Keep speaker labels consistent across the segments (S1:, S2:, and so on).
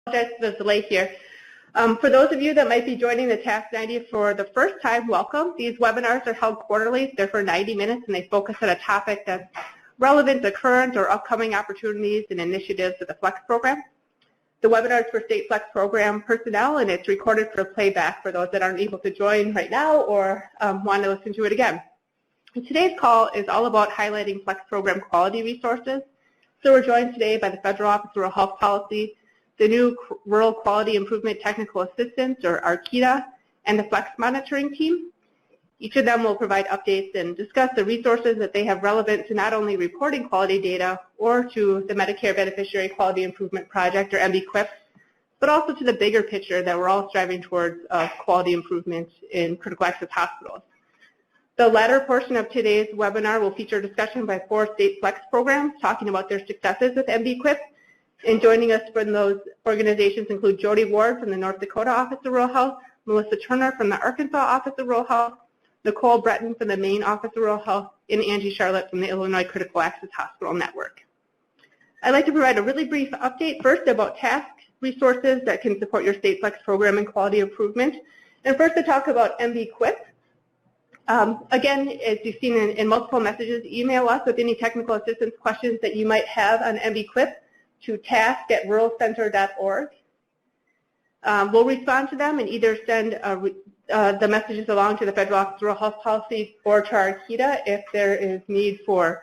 S1: apologize for the delay here. For those of you that might be joining the TASC 90 for the first time, welcome. These webinars are held quarterly. They're for 90 minutes and they focus on a topic that's relevant to current or upcoming opportunities and initiatives of the FLEX program. The webinar is for State FLEX program personnel and it's recorded for playback for those that aren't able to join right now or want to listen to it again. And today's call is all about highlighting FLEX program quality resources. So we're joined today by the Federal Office of Rural Health Policy, the new Rural Quality Improvement Technical Assistance, or RQTA, and the FLEX monitoring team. Each of them will provide updates and discuss the resources that they have relevant to not only reporting quality data or to the Medicare Beneficiary Quality Improvement Project, or MBQIP, but also to the bigger picture that we're all striving towards quality improvement in critical access hospitals. The latter portion of today's webinar will feature discussion by 4 state FLEX programs talking about their successes with MBQIP. And joining us from those organizations include Jody Ward from the North Dakota Office of Rural Health, Melissa Turner from the Arkansas Office of Rural Health, Nicole Breton from the Maine Office of Rural Health, and Angie Charlotte from the Illinois Critical Access Hospital Network. I'd like to provide a really brief update first about TASC resources that can support your state FLEX program and quality improvement. And first to talk about MBQIP. Again, as you've seen in multiple messages, email us with any technical assistance questions that you might have on MBQIP to task@ruralcenter.org. We'll respond to them and either send the messages along to the Federal Office of Rural Health Policy or to RQTA if there is need for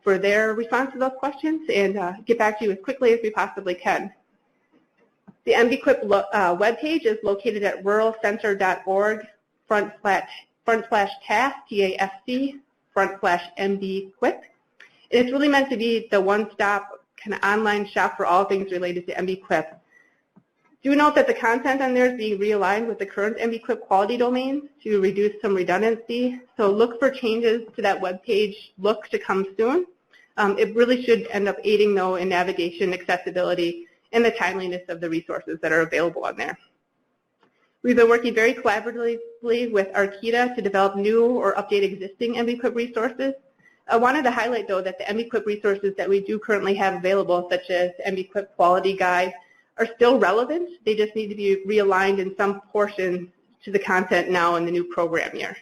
S1: their response to those questions, and get back to you as quickly as we possibly can. The MBQIP webpage is located at ruralcenter.org/task, TASC/MBQIP. It's really meant to be the one-stop kind of online shop for all things related to MBQIP. Do note that the content on there is being realigned with the current MBQIP quality domains to reduce some redundancy. So look for changes to that webpage. Look to come soon. It really should end up aiding, though, in navigation, accessibility, and the timeliness of the resources that are available on there. We've been working very collaboratively with RQTA to develop new or update existing MBQIP resources. I wanted to highlight, though, that the MBQIP resources that we do currently have available, such as MBQIP Quality Guide, are still relevant. They just need to be realigned in some portion to the content now in the new program year.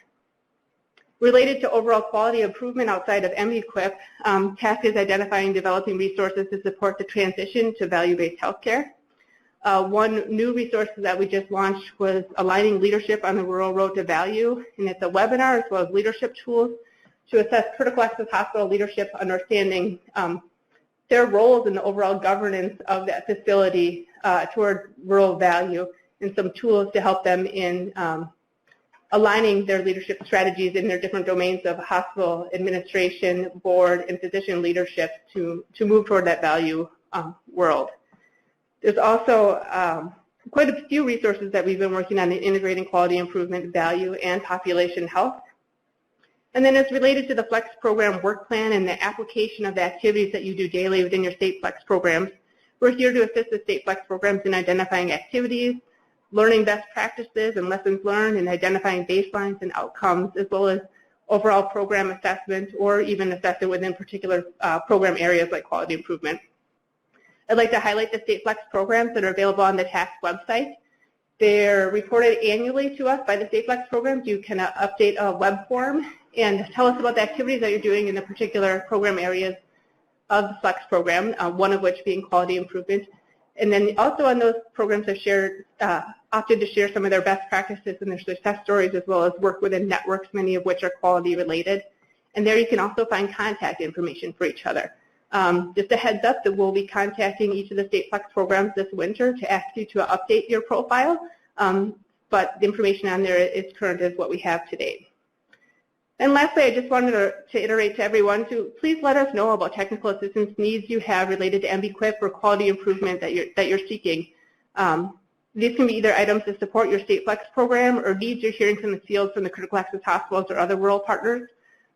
S1: Related to overall quality improvement outside of MBQIP, TASC is identifying and developing resources to support the transition to value-based healthcare. One new resource that we just launched was Aligning Leadership on the Rural Road to Value, and it's a webinar as well as leadership tools to assess critical access hospital leadership, understanding their roles in the overall governance of that facility toward rural value, and some tools to help them in aligning their leadership strategies in their different domains of hospital administration, board, and physician leadership to move toward that value world. There's also quite a few resources that we've been working on in integrating quality improvement, value, and population health. And then as related to the FLEX program work plan and the application of the activities that you do daily within your state FLEX programs, we're here to assist the state FLEX programs in identifying activities, learning best practices and lessons learned, and identifying baselines and outcomes, as well as overall program assessment or even assessment within particular program areas like quality improvement. I'd like to highlight the state FLEX programs that are available on the TASC website. They're reported annually to us by the state FLEX programs. You can update a web form and tell us about the activities that you're doing in the particular program areas of the FLEX program, one of which being quality improvement. And then also on those programs have opted to share some of their best practices and their success stories, as well as work within networks, many of which are quality related. And there you can also find contact information for each other. Just a heads up that we'll be contacting each of the state FLEX programs this winter to ask you to update your profile, but the information on there is current as what we have today. And lastly, I just wanted to iterate to everyone to please let us know about technical assistance needs you have related to MBQIP or quality improvement that you're seeking. These can be either items to support your state FLEX program or needs you're hearing from the field from the critical access hospitals or other rural partners.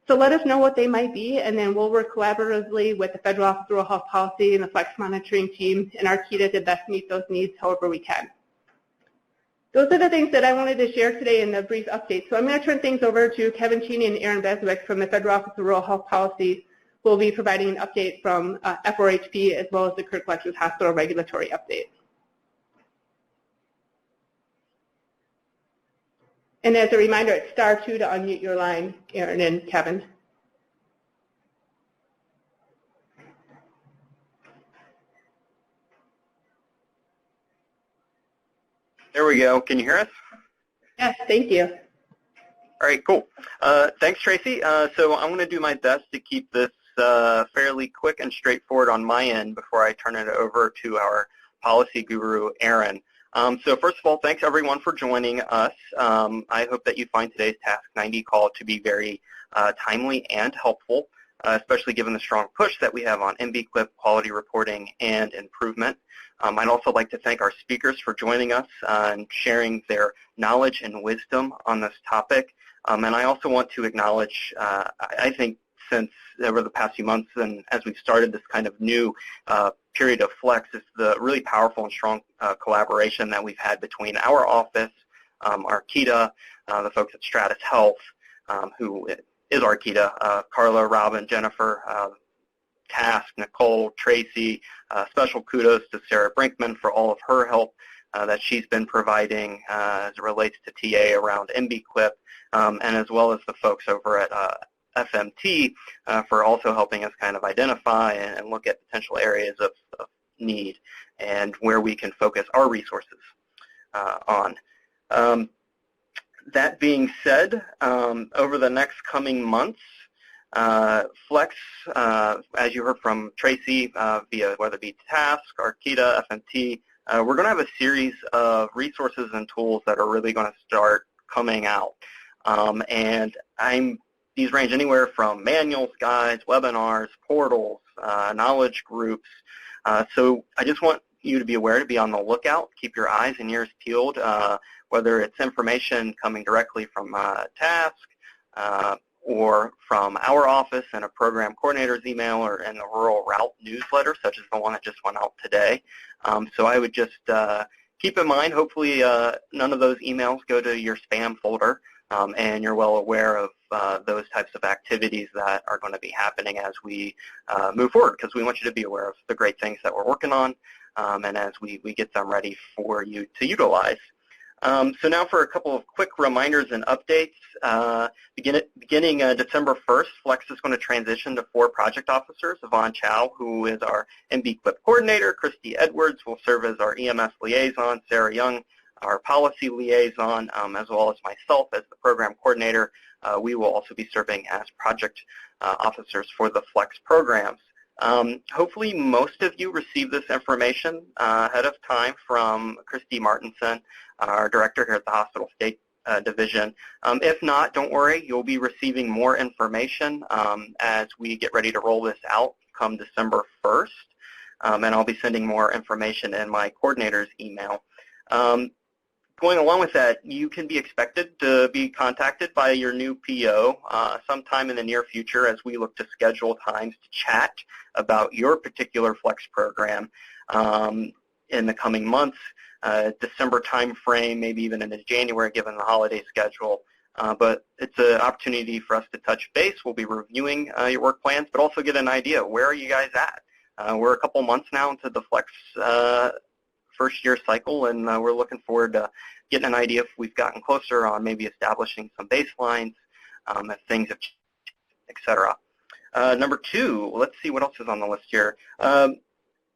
S1: So let us know what they might be, and then we'll work collaboratively with the Federal Office of Rural Health Policy and the FLEX monitoring team and RQTA to best meet those needs however we can. Those are the things that I wanted to share today in the brief update. So I'm going to turn things over to Kevin Cheney and Aaron Beswick from the Federal Office of Rural Health Policy, who will be providing an update from FRHP as well as the critical access hospital regulatory update. And as a reminder, it's *2 to unmute your line, Aaron and Kevin.
S2: There we go. Can you hear us?
S1: Yes, thank you.
S2: All right, cool. Thanks, Tracy. So I'm going to do my best to keep this fairly quick and straightforward on my end before I turn it over to our policy guru, Aaron. So first of all, thanks everyone for joining us. I hope that you find today's TASC 90 call to be very timely and helpful, especially given the strong push that we have on MBQIP quality reporting and improvement. I'd also like to thank our speakers for joining us and sharing their knowledge and wisdom on this topic. And I also want to acknowledge, I think since over the past few months and as we've started this kind of new period of Flex, is the really powerful and strong collaboration that we've had between our office, Arkita, the folks at Stratus Health, who is Arkita, Carla, Robin, Jennifer, TASC, Nicole, Tracy. Special kudos to Sarah Brinkman for all of her help that she's been providing as it relates to TA around MBQIP, and as well as the folks over at FMT for also helping us kind of identify and look at potential areas of need and where we can focus our resources on. That being said, over the next coming months, Flex, as you heard from Tracy, via whether it be TASC, Arkita, FMT, we're going to have a series of resources and tools that are really going to start coming out. And these range anywhere from manuals, guides, webinars, portals, knowledge groups. So I just want you to be aware to be on the lookout, keep your eyes and ears peeled, whether it's information coming directly from TASC, or from our office in a program coordinator's email or in the Rural Route newsletter, such as the one that just went out today. So I would just keep in mind, hopefully none of those emails go to your spam folder, and you're well aware of those types of activities that are going to be happening as we move forward, because we want you to be aware of the great things that we're working on, and as we get them ready for you to utilize. So now for a couple of quick reminders and updates. Beginning December 1st, Flex is going to transition to 4 project officers. Yvonne Chow, who is our MBQIP coordinator, Christy Edwards will serve as our EMS liaison, Sarah Young, our policy liaison, as well as myself as the program coordinator. We will also be serving as project officers for the Flex programs. Hopefully most of you received this information ahead of time from Christy Martinson, our director here at the Hospital State Division. If not, don't worry, you'll be receiving more information as we get ready to roll this out come December 1st, and I'll be sending more information in my coordinator's email. Going along with that, you can be expected to be contacted by your new PO sometime in the near future as we look to schedule times to chat about your particular Flex program in the coming months, December time frame, maybe even into January given the holiday schedule. But it's an opportunity for us to touch base. We'll be reviewing your work plans, but also get an idea, where are you guys at? We're a couple months now into the Flex first year cycle, and we're looking forward to getting an idea if we've gotten closer on maybe establishing some baselines, if things have changed, et cetera. Number 2, let's see what else is on the list here.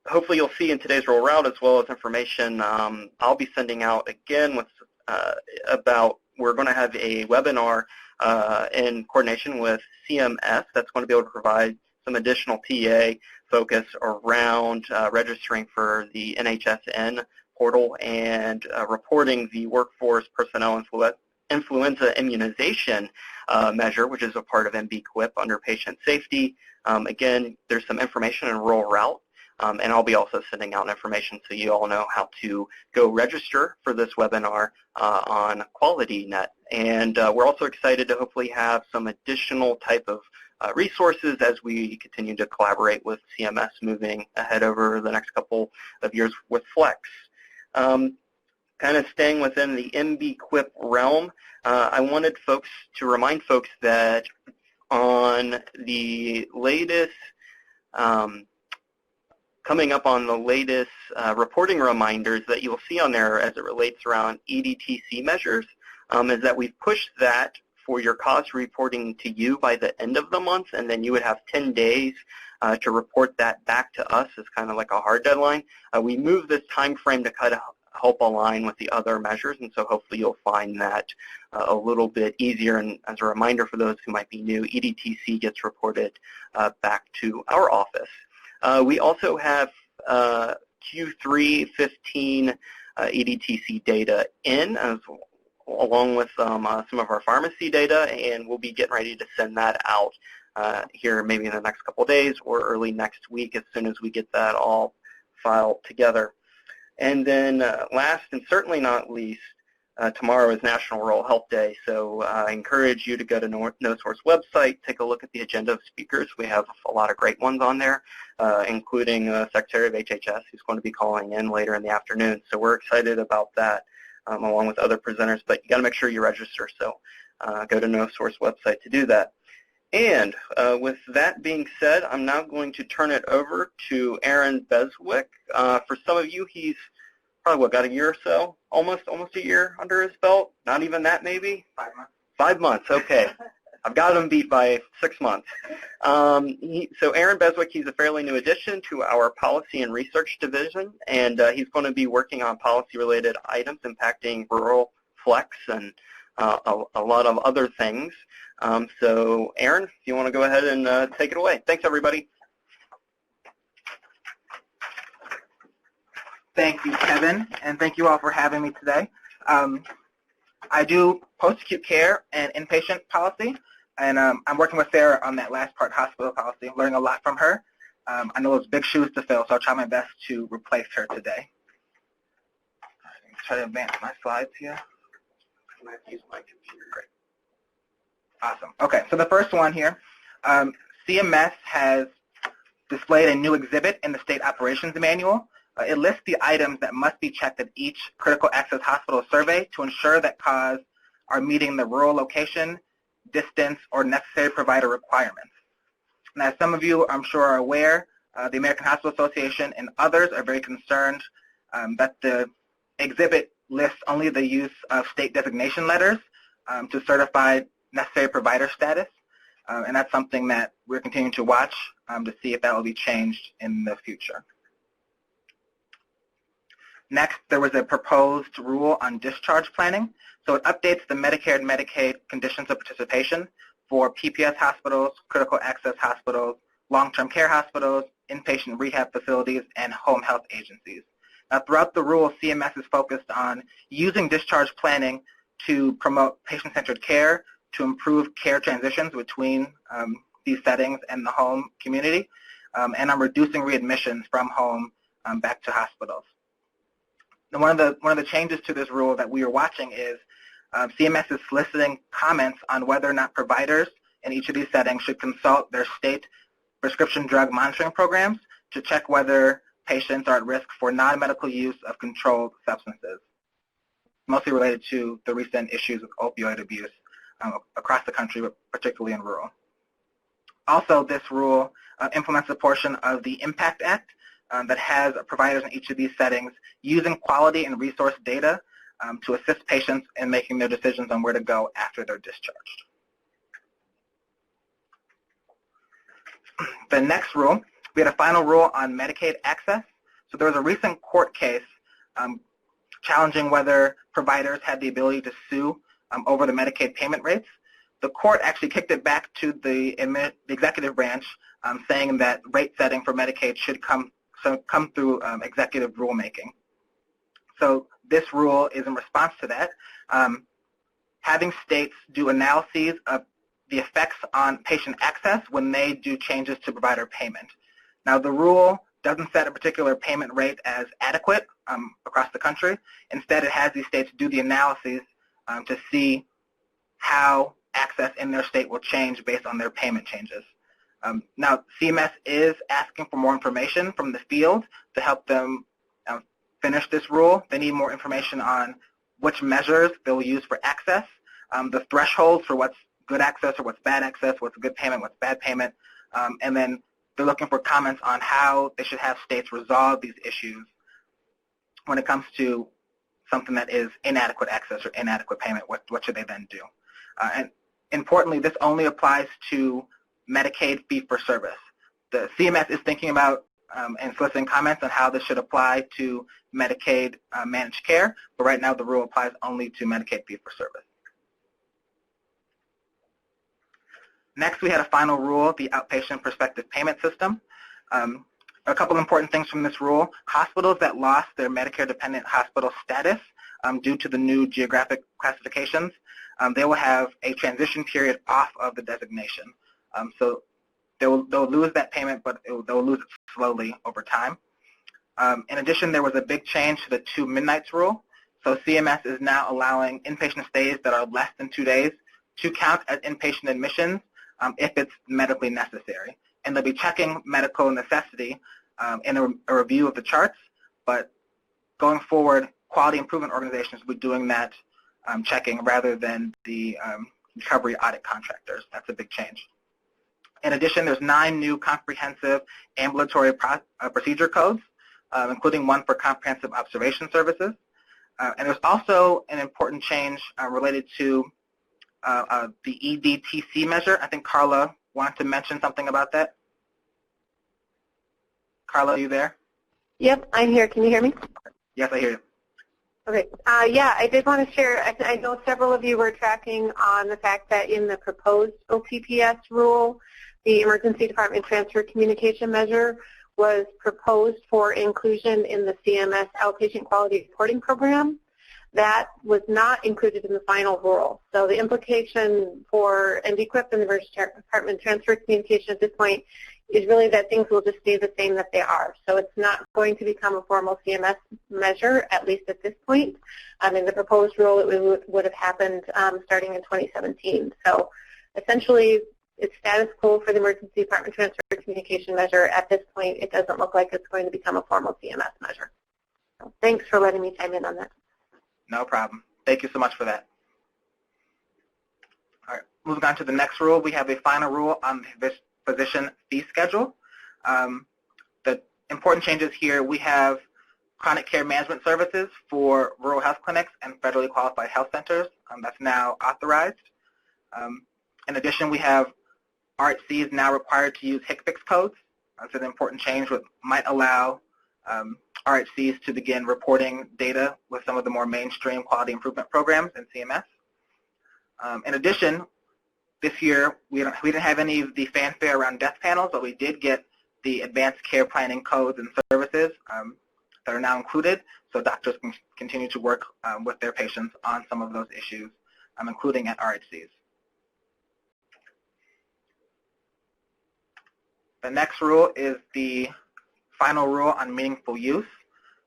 S2: Hopefully you'll see in today's roll route, as well as information I'll be sending out again with about, we're going to have a webinar in coordination with CMS that's going to be able to provide some additional TA focus around registering for the NHSN portal and reporting the workforce personnel influenza immunization measure, which is a part of MBQIP under patient safety. Again, there's some information in Rural Route, and I'll be also sending out information so you all know how to go register for this webinar on QualityNet. And we're also excited to hopefully have some additional type of resources as we continue to collaborate with CMS moving ahead over the next couple of years with Flex. Kind of staying within the MBQIP realm, I wanted to remind folks that on the latest, coming up on the latest reporting reminders that you'll see on there as it relates around EDTC measures, is that we've pushed that for your cost reporting to you by the end of the month, and then you would have 10 days to report that back to us as kind of like a hard deadline. We moved this time frame to kind of help align with the other measures, and so hopefully you'll find that a little bit easier. And as a reminder for those who might be new, EDTC gets reported back to our office. We also have Q3 15 EDTC data in, along with some of our pharmacy data, and we'll be getting ready to send that out here maybe in the next couple of days or early next week as soon as we get that all filed together. And then last and certainly not least, tomorrow is National Rural Health Day, so I encourage you to go to NoSource website, take a look at the agenda of speakers. We have a lot of great ones on there, including Secretary of HHS, who's going to be calling in later in the afternoon. So we're excited about that, along with other presenters, but you got to make sure you register, so go to NoSource website to do that. And with that being said, I'm now going to turn it over to Aaron Beswick. For some of you, he's probably, what, got a year or so? Almost a year under his belt? Not even that, maybe?
S3: 5 months.
S2: 5 months, okay. I've got him beat by 6 months. So Aaron Beswick, he's a fairly new addition to our Policy and Research Division, and he's going to be working on policy-related items impacting rural flex and a lot of other things. So Aaron, if you want to go ahead and take it away. Thanks, everybody.
S3: Thank you, Kevin, and thank you all for having me today. I do post-acute care and inpatient policy, and I'm working with Sarah on that last part, hospital policy. I'm learning a lot from her. I know it's big shoes to fill, so I'll try my best to replace her today. Try to advance my slides here.
S2: I have to use my computer.
S3: Great. Awesome. Okay, so the first one here, CMS has displayed a new exhibit in the State Operations Manual. It lists the items that must be checked at each critical access hospital survey to ensure that CAUs are meeting the rural location, distance, or necessary provider requirements. And as some of you, I'm sure, are aware, the American Hospital Association and others are very concerned that the exhibit lists only the use of state designation letters to certify necessary provider status, and that's something that we're continuing to watch to see if that will be changed in the future. Next, there was a proposed rule on discharge planning. So it updates the Medicare and Medicaid conditions of participation for PPS hospitals, critical access hospitals, long-term care hospitals, inpatient rehab facilities, and home health agencies. Now, throughout the rule, CMS is focused on using discharge planning to promote patient-centered care, to improve care transitions between these settings and the home community, and on reducing readmissions from home back to hospitals. And one of the changes to this rule that we are watching is CMS is soliciting comments on whether or not providers in each of these settings should consult their state prescription drug monitoring programs to check whether patients are at risk for non-medical use of controlled substances, mostly related to the recent issues of opioid abuse across the country, but particularly in rural. Also, this rule implements a portion of the IMPACT Act that has providers in each of these settings using quality and resource data to assist patients in making their decisions on where to go after they're discharged. The next rule, we had a final rule on Medicaid access. So there was a recent court case challenging whether providers had the ability to sue over the Medicaid payment rates. The court actually kicked it back to the executive branch, saying that rate setting for Medicaid should come through executive rulemaking. So this rule is in response to that, having states do analyses of the effects on patient access when they do changes to provider payment. Now, the rule doesn't set a particular payment rate as adequate across the country. Instead, it has these states do the analyses to see how access in their state will change based on their payment changes. Now, CMS is asking for more information from the field to help them finish this rule. They need more information on which measures they'll use for access, the thresholds for what's good access or what's bad access, what's good payment, what's bad payment, and then they're looking for comments on how they should have states resolve these issues when it comes to something that is inadequate access or inadequate payment, what should they then do? And importantly, this only applies to Medicaid fee-for-service. The CMS is thinking about and soliciting comments on how this should apply to Medicaid managed care, but right now the rule applies only to Medicaid fee-for-service. Next, we had a final rule, the outpatient prospective payment system. A couple important things from this rule. Hospitals that lost their Medicare-dependent hospital status due to the new geographic classifications, they will have a transition period off of the designation. So they'll lose that payment, but they'll lose it slowly over time. In addition, there was a big change to the 2 midnights rule. So CMS is now allowing inpatient stays that are less than 2 days to count as inpatient admissions if it's medically necessary. And they'll be checking medical necessity in a review of the charts, but going forward, quality improvement organizations will be doing that checking rather than the recovery audit contractors. That's a big change. In addition, there's 9 new comprehensive ambulatory procedure codes, including one for comprehensive observation services. And there's also an important change related to the EDTC measure. I think Carla wanted to mention something about that. Carla, are you there?
S4: Yep, I'm here. Can you hear me?
S3: Yes, I hear you.
S4: Okay. Yeah, I did want to share, I know several of you were tracking on the fact that in the proposed OPPS rule, the Emergency Department Transfer Communication Measure was proposed for inclusion in the CMS Outpatient Quality Reporting Program. That was not included in the final rule. So the implication for NBQIP and the Emergency Department Transfer Communication at this point is really that things will just stay the same that they are. So it's not going to become a formal CMS measure, at least at this point. In the proposed rule, it would have happened starting in 2017. So essentially, it's status quo for the Emergency Department Transfer Communication Measure. At this point, it doesn't look like it's going to become a formal CMS measure. So thanks for letting me chime in on that.
S3: No problem. Thank you so much for that. All right, moving on to the next rule, we have a final rule on this physician fee schedule. The important changes here, we have chronic care management services for rural health clinics and federally qualified health centers. That's now authorized. In addition, we have RHCs now required to use HCPCS codes. That's an important change which might allow RHCs to begin reporting data with some of the more mainstream quality improvement programs in CMS. In addition, this year we didn't have any of the fanfare around death panels, but we did get the advanced care planning codes and services that are now included, so doctors can continue to work with their patients on some of those issues, including at RHCs. The next rule is the final rule on meaningful use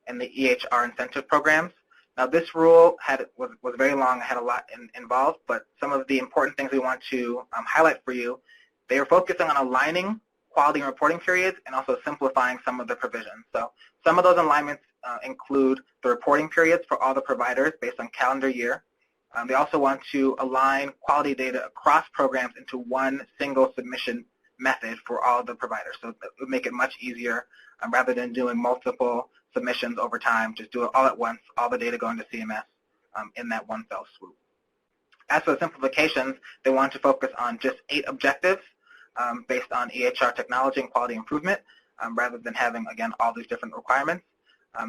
S3: and the EHR incentive programs. Now this rule was very long, had a lot involved, but some of the important things we want to highlight for you, they are focusing on aligning quality and reporting periods and also simplifying some of the provisions. So some of those alignments include the reporting periods for all the providers based on calendar year. They also want to align quality data across programs into one single submission method for all the providers. So it would make it much easier rather than doing multiple submissions over time, just do it all at once, all the data going to CMS in that one fell swoop. As for the simplifications, they want to focus on just 8 objectives based on EHR technology and quality improvement rather than having, again, all these different requirements.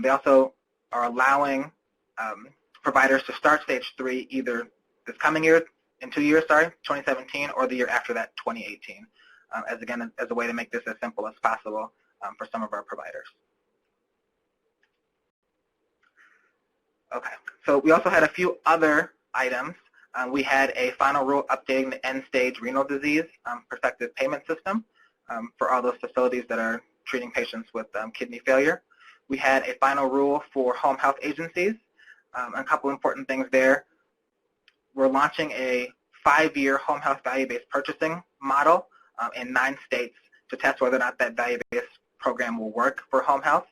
S3: They also are allowing providers to start stage 3 either this coming year, in 2 years, 2017, or the year after that, 2018, as a way to make this as simple as possible for some of our providers. Okay, so we also had a few other items. We had a final rule updating the end-stage renal disease prospective payment system for all those facilities that are treating patients with kidney failure. We had a final rule for home health agencies. A couple important things there. We're launching a 5-year home health value-based purchasing model in 9 states to test whether or not that value-based program will work for home health.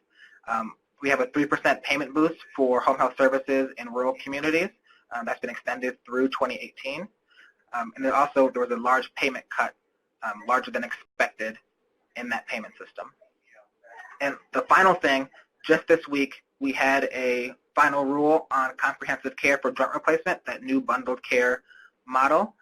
S3: We have a 3% payment boost for home health services in rural communities. That's been extended through 2018. And then also there was a large payment cut, larger than expected in that payment system. And the final thing, just this week, we had a final rule on comprehensive care for joint replacement, that new bundled care model.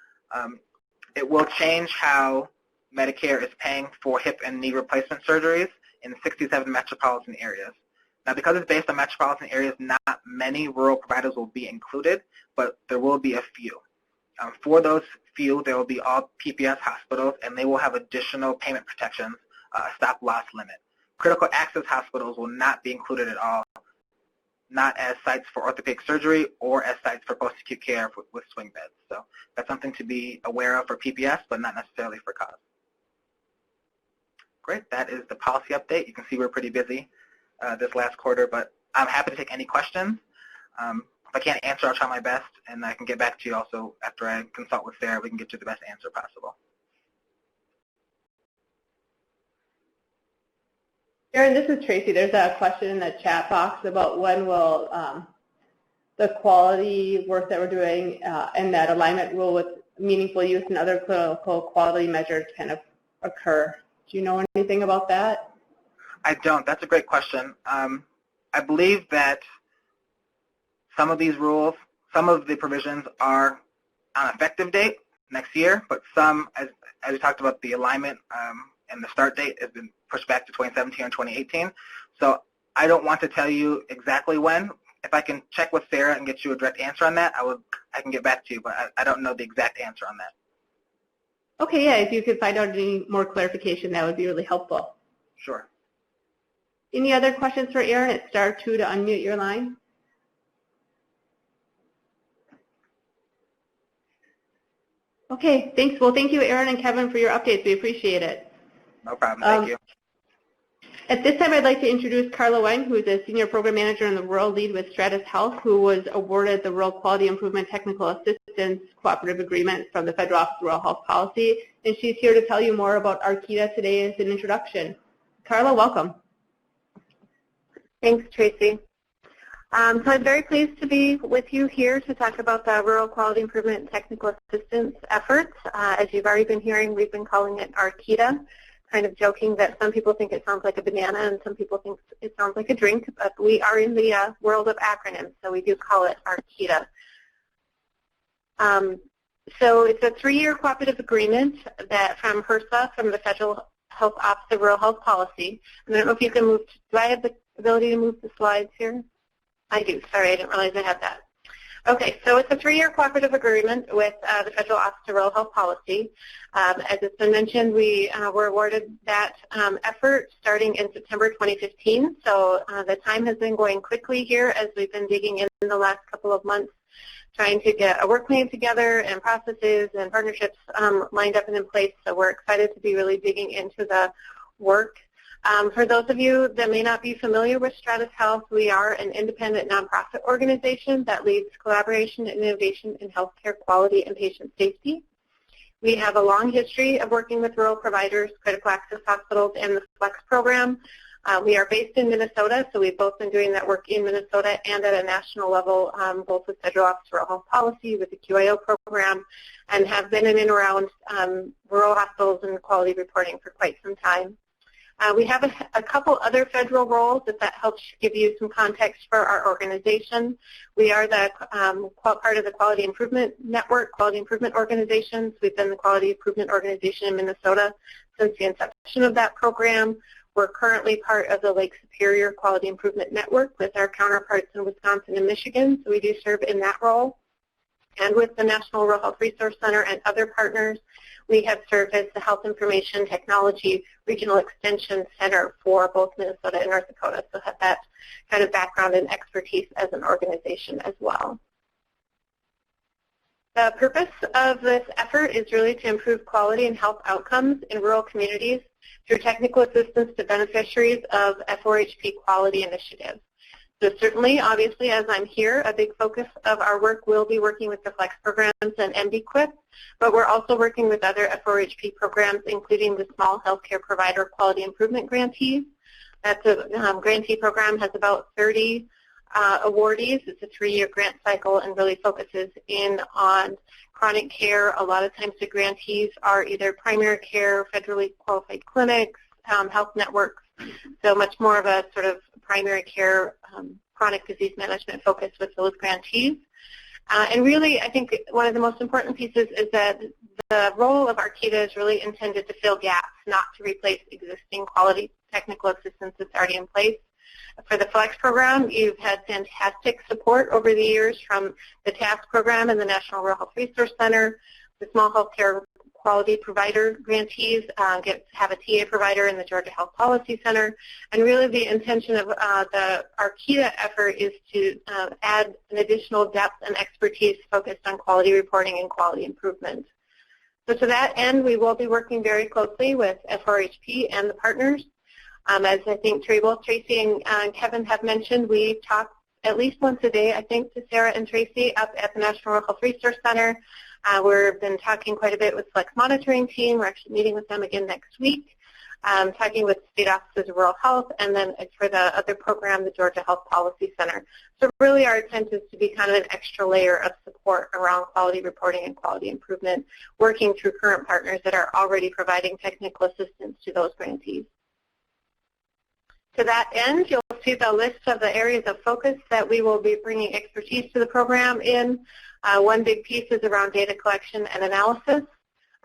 S3: It will change how Medicare is paying for hip and knee replacement surgeries in 67 metropolitan areas. Now, because it's based on metropolitan areas, not many rural providers will be included, but there will be a few. For those few, there will be all PPS hospitals, and they will have additional payment protections, stop-loss limit. Critical access hospitals will not be included at all, not as sites for orthopedic surgery or as sites for post-acute care with swing beds. So that's something to be aware of for PPS, but not necessarily for CAUSE. Great, that is the policy update. You can see we're pretty busy this last quarter, but I'm happy to take any questions. If I can't answer, I'll try my best, and I can get back to you also after I consult with Sarah. We can get you the best answer possible.
S1: Erin, this is Tracy. There's a question in the chat box about when will the quality work that we're doing and that alignment rule with meaningful use and other clinical quality measures kind of occur. Do you know anything about that?
S3: I don't. That's a great question. I believe that some of these rules, some of the provisions are on effective date next year, but some, as we talked about, the alignment and the start date has been pushed back to 2017 or 2018. So I don't want to tell you exactly when. If I can check with Sarah and get you a direct answer on that, I can get back to you, but I don't know the exact answer on that.
S1: Okay, yeah, if you could find out any more clarification, that would be really helpful.
S3: Sure.
S1: Any other questions for Erin? It's *2 to unmute your line. Okay, thanks. Well, thank you, Erin and Kevin, for your updates. We appreciate it.
S3: No problem. Thank you.
S1: At this time, I'd like to introduce Carla Wang, who is a Senior Program Manager in the Rural Lead with Stratus Health, who was awarded the Rural Quality Improvement Technical Assistance Cooperative Agreement from the Federal Office of Rural Health Policy, and she's here to tell you more about ARKITA today as an introduction. Carla, welcome.
S4: Thanks, Tracy. So I'm very pleased to be with you here to talk about the Rural Quality Improvement and Technical Assistance efforts. As you've already been hearing, we've been calling it ARKITA, kind of joking that some people think it sounds like a banana and some people think it sounds like a drink, but we are in the world of acronyms, so we do call it ARKITA. So it's a 3-year cooperative agreement that from HRSA, from the Federal Health Office of Rural Health Policy. And I don't know if you can move, do I have the ability to move the slides here? I do. Sorry, I didn't realize I had that. Okay, so it's a 3-year cooperative agreement with the Federal Office of Rural Health Policy. As it's been mentioned, we were awarded that effort starting in September 2015. So the time has been going quickly here as we've been digging in the last couple of months, trying to get a work plan together and processes and partnerships lined up and in place. So we're excited to be really digging into the work. For those of you that may not be familiar with Stratus Health, we are an independent nonprofit organization that leads collaboration and innovation in healthcare quality and patient safety. We have a long history of working with rural providers, critical access hospitals, and the FLEX program. We are based in Minnesota, so we've both been doing that work in Minnesota and at a national level, both with Federal Office of Rural Health Policy, with the QIO program, and have been in and around rural hospitals and quality reporting for quite some time. We have a couple other federal roles, if that helps give you some context for our organization. We are the part of the Quality Improvement Network, Quality Improvement Organizations. We've been the Quality Improvement Organization in Minnesota since the inception of that program. We're currently part of the Lake Superior Quality Improvement Network with our counterparts in Wisconsin and Michigan, so we do serve in that role. And with the National Rural Health Resource Center and other partners, we have served as the Health Information Technology Regional Extension Center for both Minnesota and North Dakota, so have that kind of background and expertise as an organization as well. The purpose of this effort is really to improve quality and health outcomes in rural communities through technical assistance to beneficiaries of FORHP quality initiatives. So certainly, obviously, as I'm here, a big focus of our work will be working with the FLEX programs and MBQIP, but we're also working with other FORHP programs, including the Small Healthcare Provider Quality Improvement Grantees. That's a grantee program, has about 30 awardees. It's a 3-year grant cycle and really focuses in on chronic care. A lot of times the grantees are either primary care, federally qualified clinics, health networks, so much more of a sort of primary care chronic disease management focus with those grantees. And really, I think one of the most important pieces is that the role of ARCITA is really intended to fill gaps, not to replace existing quality technical assistance that's already in place. For the FLEX program, you've had fantastic support over the years from the TASC program and the National Rural Health Resource Center. The small healthcare quality provider grantees have a TA provider in the Georgia Health Policy Center. And really the intention of the ARCITA effort is to add an additional depth and expertise focused on quality reporting and quality improvement. So to that end, we will be working very closely with FRHP and the partners. As I think both Tracy and Kevin have mentioned, we talk at least once a day, I think, to Sarah and Tracy up at the National Rural Health Resource Center. We've been talking quite a bit with FLEX monitoring team. We're actually meeting with them again next week, talking with state offices of rural health, and then for the other program, the Georgia Health Policy Center. So really our intent is to be kind of an extra layer of support around quality reporting and quality improvement, working through current partners that are already providing technical assistance to those grantees. To that end, you'll see the list of the areas of focus that we will be bringing expertise to the program in. One big piece is around data collection and analysis,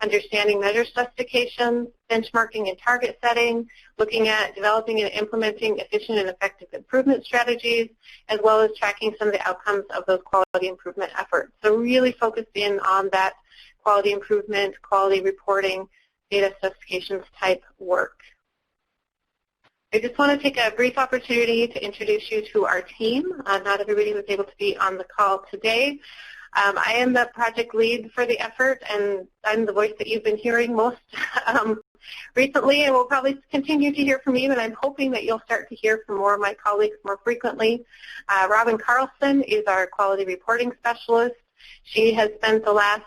S4: understanding measure specifications, benchmarking and target setting, looking at developing and implementing efficient and effective improvement strategies, as well as tracking some of the outcomes of those quality improvement efforts. So really focused in on that quality improvement, quality reporting, data specifications type work. I just want to take a brief opportunity to introduce you to our team. Not everybody was able to be on the call today. I am the project lead for the effort, and I'm the voice that you've been hearing most recently, and we'll probably continue to hear from me, but I'm hoping that you'll start to hear from more of my colleagues more frequently. Robin Carlson is our quality reporting specialist. She has spent the last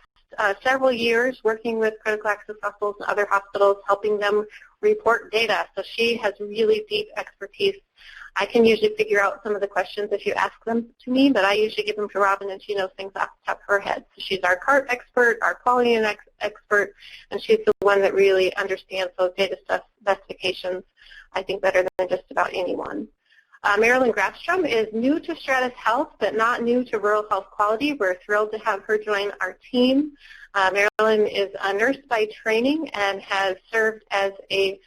S4: several years working with critical access hospitals and other hospitals, helping them report data. So she has really deep expertise. I can usually figure out some of the questions if you ask them to me, but I usually give them to Robin, and she knows things off the top of her head. So she's our CART expert, our quality expert, and she's the one that really understands those data specifications, I think, better than just about anyone. Marilyn Grafstrom is new to Stratus Health, but not new to rural health quality. We're thrilled to have her join our team. Marilyn is a nurse by training and has served as a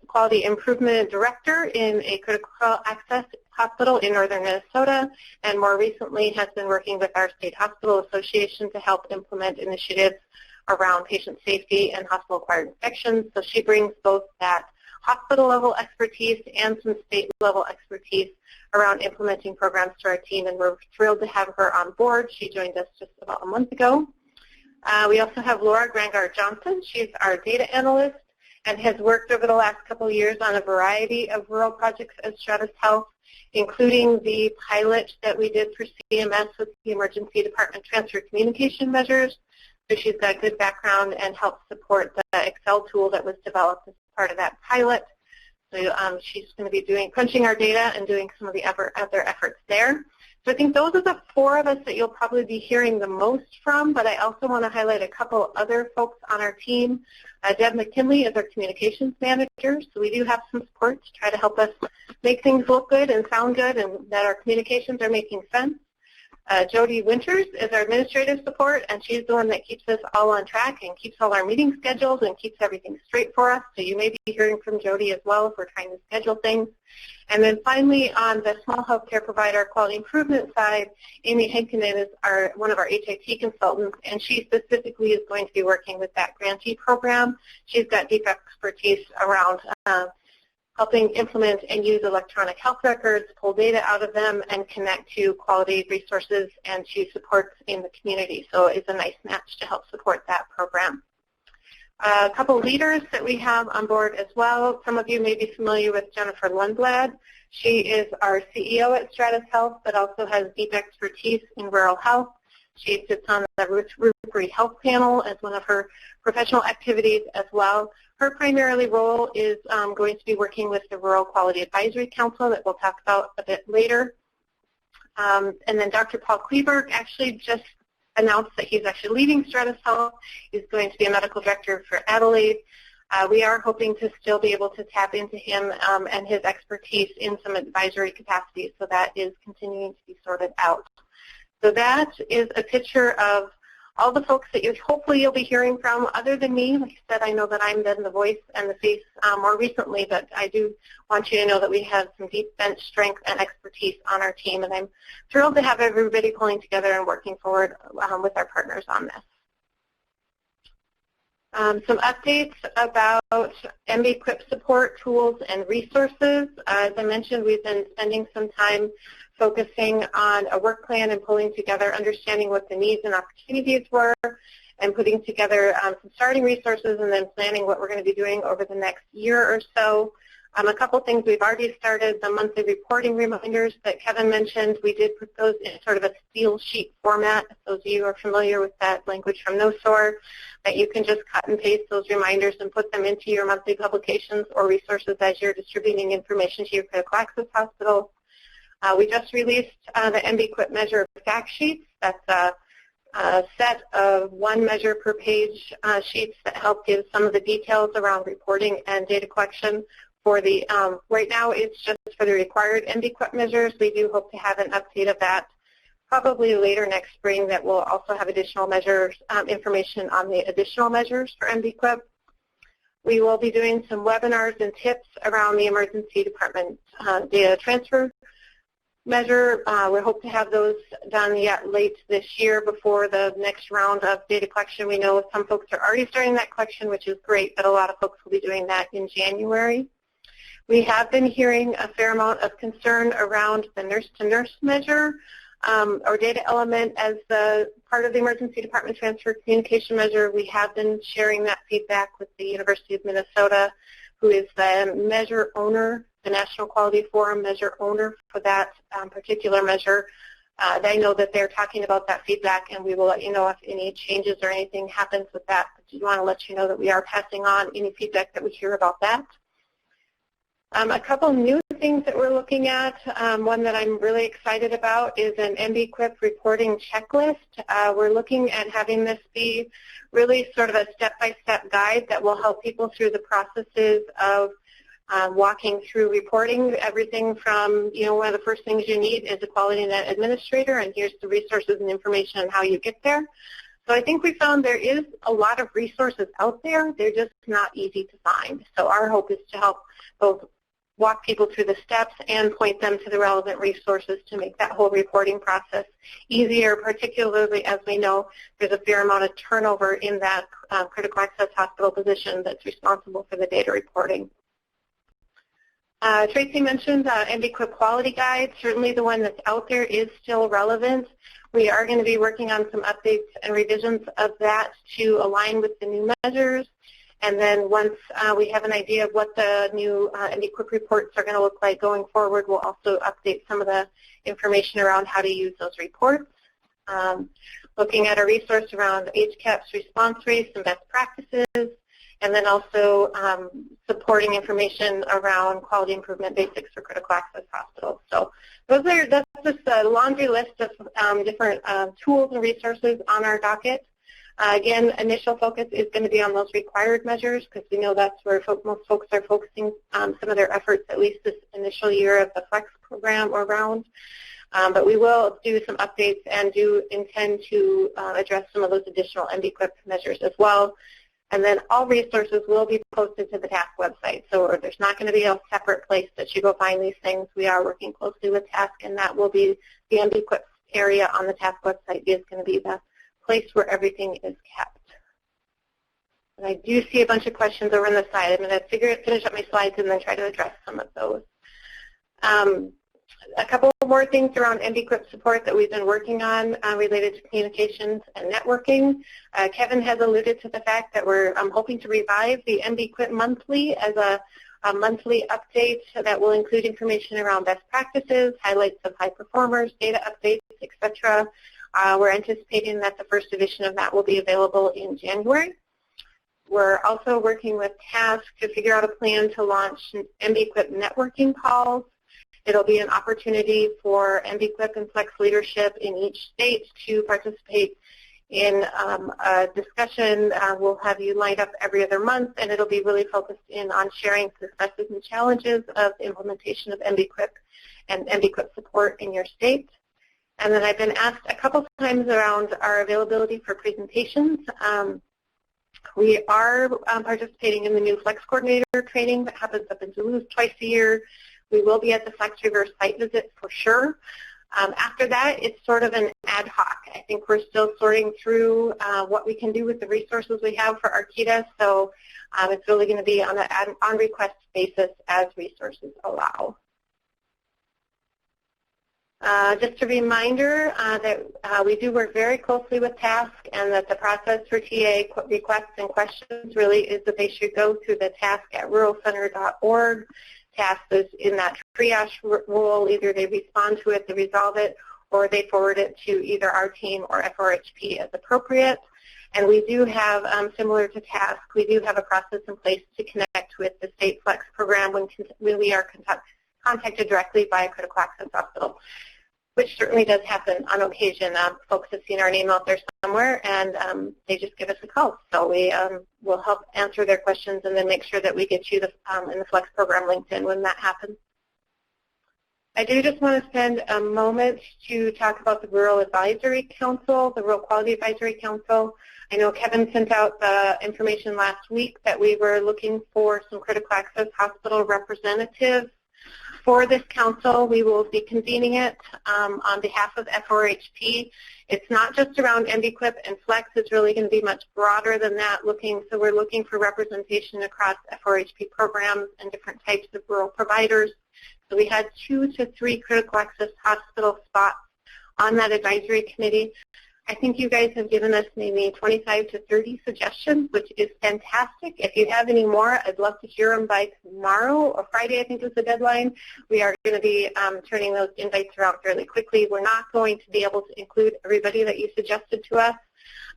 S4: quality improvement director in a critical access hospital in northern Minnesota, and more recently has been working with our state hospital association to help implement initiatives around patient safety and hospital-acquired infections. So she brings both that hospital-level expertise and some state-level expertise around implementing programs to our team, and we're thrilled to have her on board. She joined us just about a month ago. We also have Laura Grangart-Johnson. She's our data analyst and has worked over the last couple of years on a variety of rural projects at Stratus Health, including the pilot that we did for CMS with the Emergency Department Transfer Communication Measures. So she's got a good background and helped support the Excel tool that was developed as part of that pilot. So she's going to be crunching our data and doing some of the other efforts there. So I think those are the four of us that you'll probably be hearing the most from, but I also want to highlight a couple other folks on our team. Deb McKinley is our communications manager, so we do have some support to try to help us make things look good and sound good and that our communications are making sense. Jody Winters is our administrative support, and she's the one that keeps us all on track and keeps all our meetings scheduled and keeps everything straight for us. So you may be hearing from Jody as well if we're trying to schedule things. And then finally, on the small healthcare provider quality improvement side, Amy Hankinen is one of our HIT consultants, and she specifically is going to be working with that grantee program. She's got deep expertise around helping implement and use electronic health records, pull data out of them, and connect to quality resources and to supports in the community. So it's a nice match to help support that program. A couple leaders that we have on board as well. Some of you may be familiar with Jennifer Lundblad. She is our CEO at Stratus Health, but also has deep expertise in rural health. She sits on the Rupert Health Panel as one of her professional activities as well. Her primarily role is going to be working with the Rural Quality Advisory Council that we'll talk about a bit later. And then Dr. Paul Kleberg actually just announced that he's actually leaving Stratus Health. He's going to be a medical director for Adelaide. We are hoping to still be able to tap into him and his expertise in some advisory capacities, so that is continuing to be sorted out. So that is a picture of all the folks that hopefully you'll be hearing from other than me. Like I said, I know that I'm then the voice and the face more recently, but I do want you to know that we have some deep bench strength and expertise on our team, and I'm thrilled to have everybody pulling together and working forward with our partners on this. Some updates about MB-QIP support tools and resources. As I mentioned, we've been spending some time focusing on a work plan and pulling together, understanding what the needs and opportunities were, and putting together some starting resources and then planning what we're going to be doing over the next year or so. A couple things we've already started, the monthly reporting reminders that Kevin mentioned. We did put those in sort of a steel sheet format. Those of you who are familiar with that language from NoSOR, that you can just cut and paste those reminders and put them into your monthly publications or resources as you're distributing information to your critical access hospital. We just released the MB-QIP measure fact sheets. That's a set of one measure per page sheets that help give some of the details around reporting and data collection. For the right now, it's just for the required MB-QIP measures. We do hope to have an update of that probably later next spring that will also have additional measures, information on the additional measures for MB-QIP. We will be doing some webinars and tips around the emergency department data transfer measure. We hope to have those done yet late this year before the next round of data collection. We know some folks are already starting that collection, which is great, but a lot of folks will be doing that in January. We have been hearing a fair amount of concern around the nurse-to-nurse measure or data element as the part of the emergency department transfer communication measure. We have been sharing that feedback with the University of Minnesota, who is the measure owner, the National Quality Forum measure owner for that particular measure. They know that they're talking about that feedback, and we will let you know if any changes or anything happens with that. But we want to let you know that we are passing on any feedback that we hear about that. A couple new things that we're looking at. One that I'm really excited about is an MB-QIP reporting checklist. We're looking at having this be really sort of a step-by-step guide that will help people through the processes of walking through reporting. Everything from, one of the first things you need is a quality net administrator, and here's the resources and information on how you get there. So I think we found there is a lot of resources out there. They're just not easy to find. So our hope is to help both walk people through the steps and point them to the relevant resources to make that whole reporting process easier, particularly as we know there's a fair amount of turnover in that critical access hospital position that's responsible for the data reporting. Tracy mentioned MB-QIP quality guide. Certainly the one that's out there is still relevant. We are going to be working on some updates and revisions of that to align with the new measures. And then once we have an idea of what the new MB-QIP reports are going to look like going forward, we'll also update some of the information around how to use those reports. Looking at a resource around HCAHPS response rates and best practices, and then also supporting information around quality improvement basics for critical access hospitals. So that's just a laundry list of different tools and resources on our docket. Again, initial focus is going to be on those required measures because we know that's where most folks are focusing some of their efforts, at least this initial year of the FLEX program or round. But we will do some updates and do intend to address some of those additional MB-QIP measures as well. And then all resources will be posted to the TASC website. So there's not going to be a separate place that you go find these things. We are working closely with TASC, and that will be the MB-QIP area on the TASC website is going to be the place where everything is kept. And I do see a bunch of questions over on the side. I'm going to finish up my slides and then try to address some of those. A couple more things around MB-QIP support that we've been working on related to communications and networking. Kevin has alluded to the fact that we're hoping to revive the MB-QIP monthly as a monthly update that will include information around best practices, highlights of high performers, data updates, etc. We're anticipating that the first edition of that will be available in January. We're also working with TASC to figure out a plan to launch MB-QIP networking calls. It'll be an opportunity for MB-QIP and FLEX leadership in each state to participate in a discussion. We'll have you lined up every other month, and it'll be really focused in on sharing successes and challenges of the implementation of MBQuip and MBQuip support in your state. And then I've been asked a couple times around our availability for presentations. We are participating in the new Flex Coordinator training that happens up in Duluth twice a year. We will be at the Flex Reverse site visit for sure. After that, it's sort of an ad hoc. I think we're still sorting through what we can do with the resources we have for ARKITA, so it's really going to be on an on-request basis as resources allow. Just a reminder that we do work very closely with TASC, and that the process for TA requests and questions really is that they should go to the task@ruralcenter.org. TASC is in that triage role. Either they respond to it, they resolve it, or they forward it to either our team or FRHP as appropriate. And we do have, similar to TASC, we do have a process in place to connect with the State Flex program when we are contacted directly by a critical access hospital, which certainly does happen on occasion. Folks have seen our name out there somewhere, and they just give us a call. So we will help answer their questions and then make sure that we get you in the Flex program LinkedIn when that happens. I do just want to spend a moment to talk about the Rural Advisory Council, the Rural Quality Advisory Council. I know Kevin sent out the information last week that we were looking for some critical access hospital representatives. For this council, we will be convening it on behalf of FRHP. It's not just around MBQuip and Flex. It's really going to be much broader than that. So we're looking for representation across FRHP programs and different types of rural providers. So we had 2 to 3 critical access hospital spots on that advisory committee. I think you guys have given us maybe 25 to 30 suggestions, which is fantastic. If you have any more, I'd love to hear them by tomorrow or Friday, I think is the deadline. We are going to be turning those invites around fairly quickly. We're not going to be able to include everybody that you suggested to us,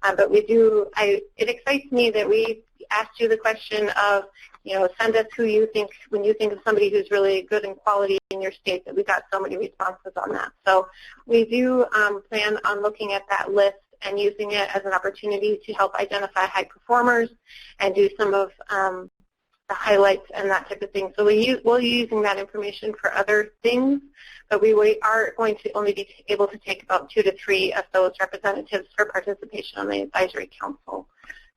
S4: but we do. It excites me that we asked you the question of, send us who you think, when you think of somebody who's really good in quality in your state, that we got so many responses on that. So we do plan on looking at that list and using it as an opportunity to help identify high performers and do some of the highlights and that type of thing. So we'll be using that information for other things, but we are going to only be able to take about 2 to 3 of those representatives for participation on the Advisory Council.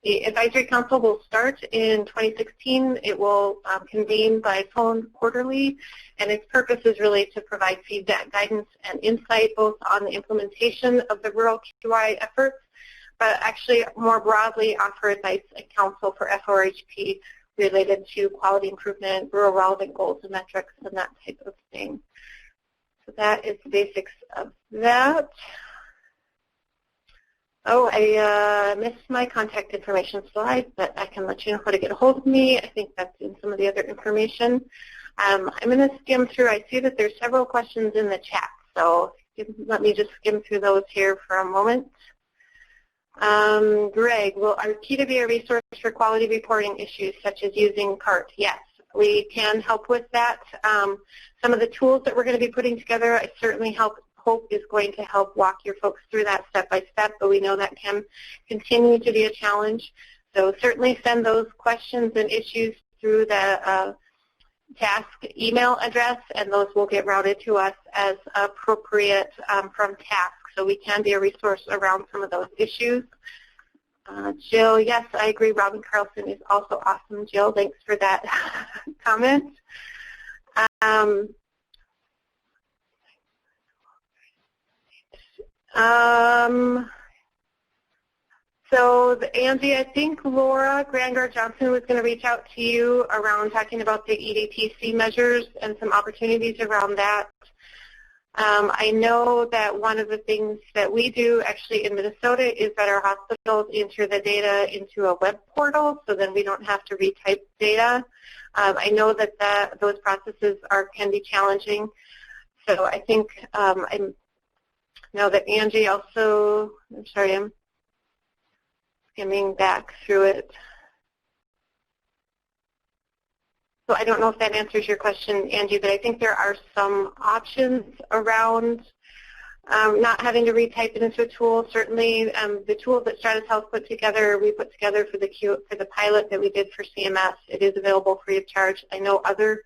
S4: The Advisory Council will start in 2016. It will convene by phone quarterly, and its purpose is really to provide feedback, guidance, and insight both on the implementation of the rural QI efforts, but actually more broadly offer advice and counsel for FRHP related to quality improvement, rural relevant goals and metrics, and that type of thing. So that is the basics of that. Oh, I missed my contact information slide, but I can let you know how to get a hold of me. I think that's in some of the other information. I'm going to skim through. I see that there's several questions in the chat, so let me just skim through those here for a moment. Greg, will ARKITA be a resource for quality reporting issues such as using CART? Yes, we can help with that. Some of the tools that we're going to be putting together, I certainly hope is going to help walk your folks through that step by step, but we know that can continue to be a challenge. So certainly send those questions and issues through the TASC email address, and those will get routed to us as appropriate from TASC, so we can be a resource around some of those issues. Jill, yes, I agree. Robin Carlson is also awesome. Jill, thanks for that comment. So Angie, I think Laura Grangard-Johnson was going to reach out to you around talking about the EDTC measures and some opportunities around that. I know that one of the things that we do actually in Minnesota is that our hospitals enter the data into a web portal, so then we don't have to retype data. I know that those processes can be challenging. So I think I know that Angie also, I'm sorry, I'm skimming back through it. So I don't know if that answers your question, Angie, but I think there are some options around not having to retype it into a tool. Certainly, the tools that Stratus Health put together, we put together for the pilot that we did for CMS. It is available free of charge. I know other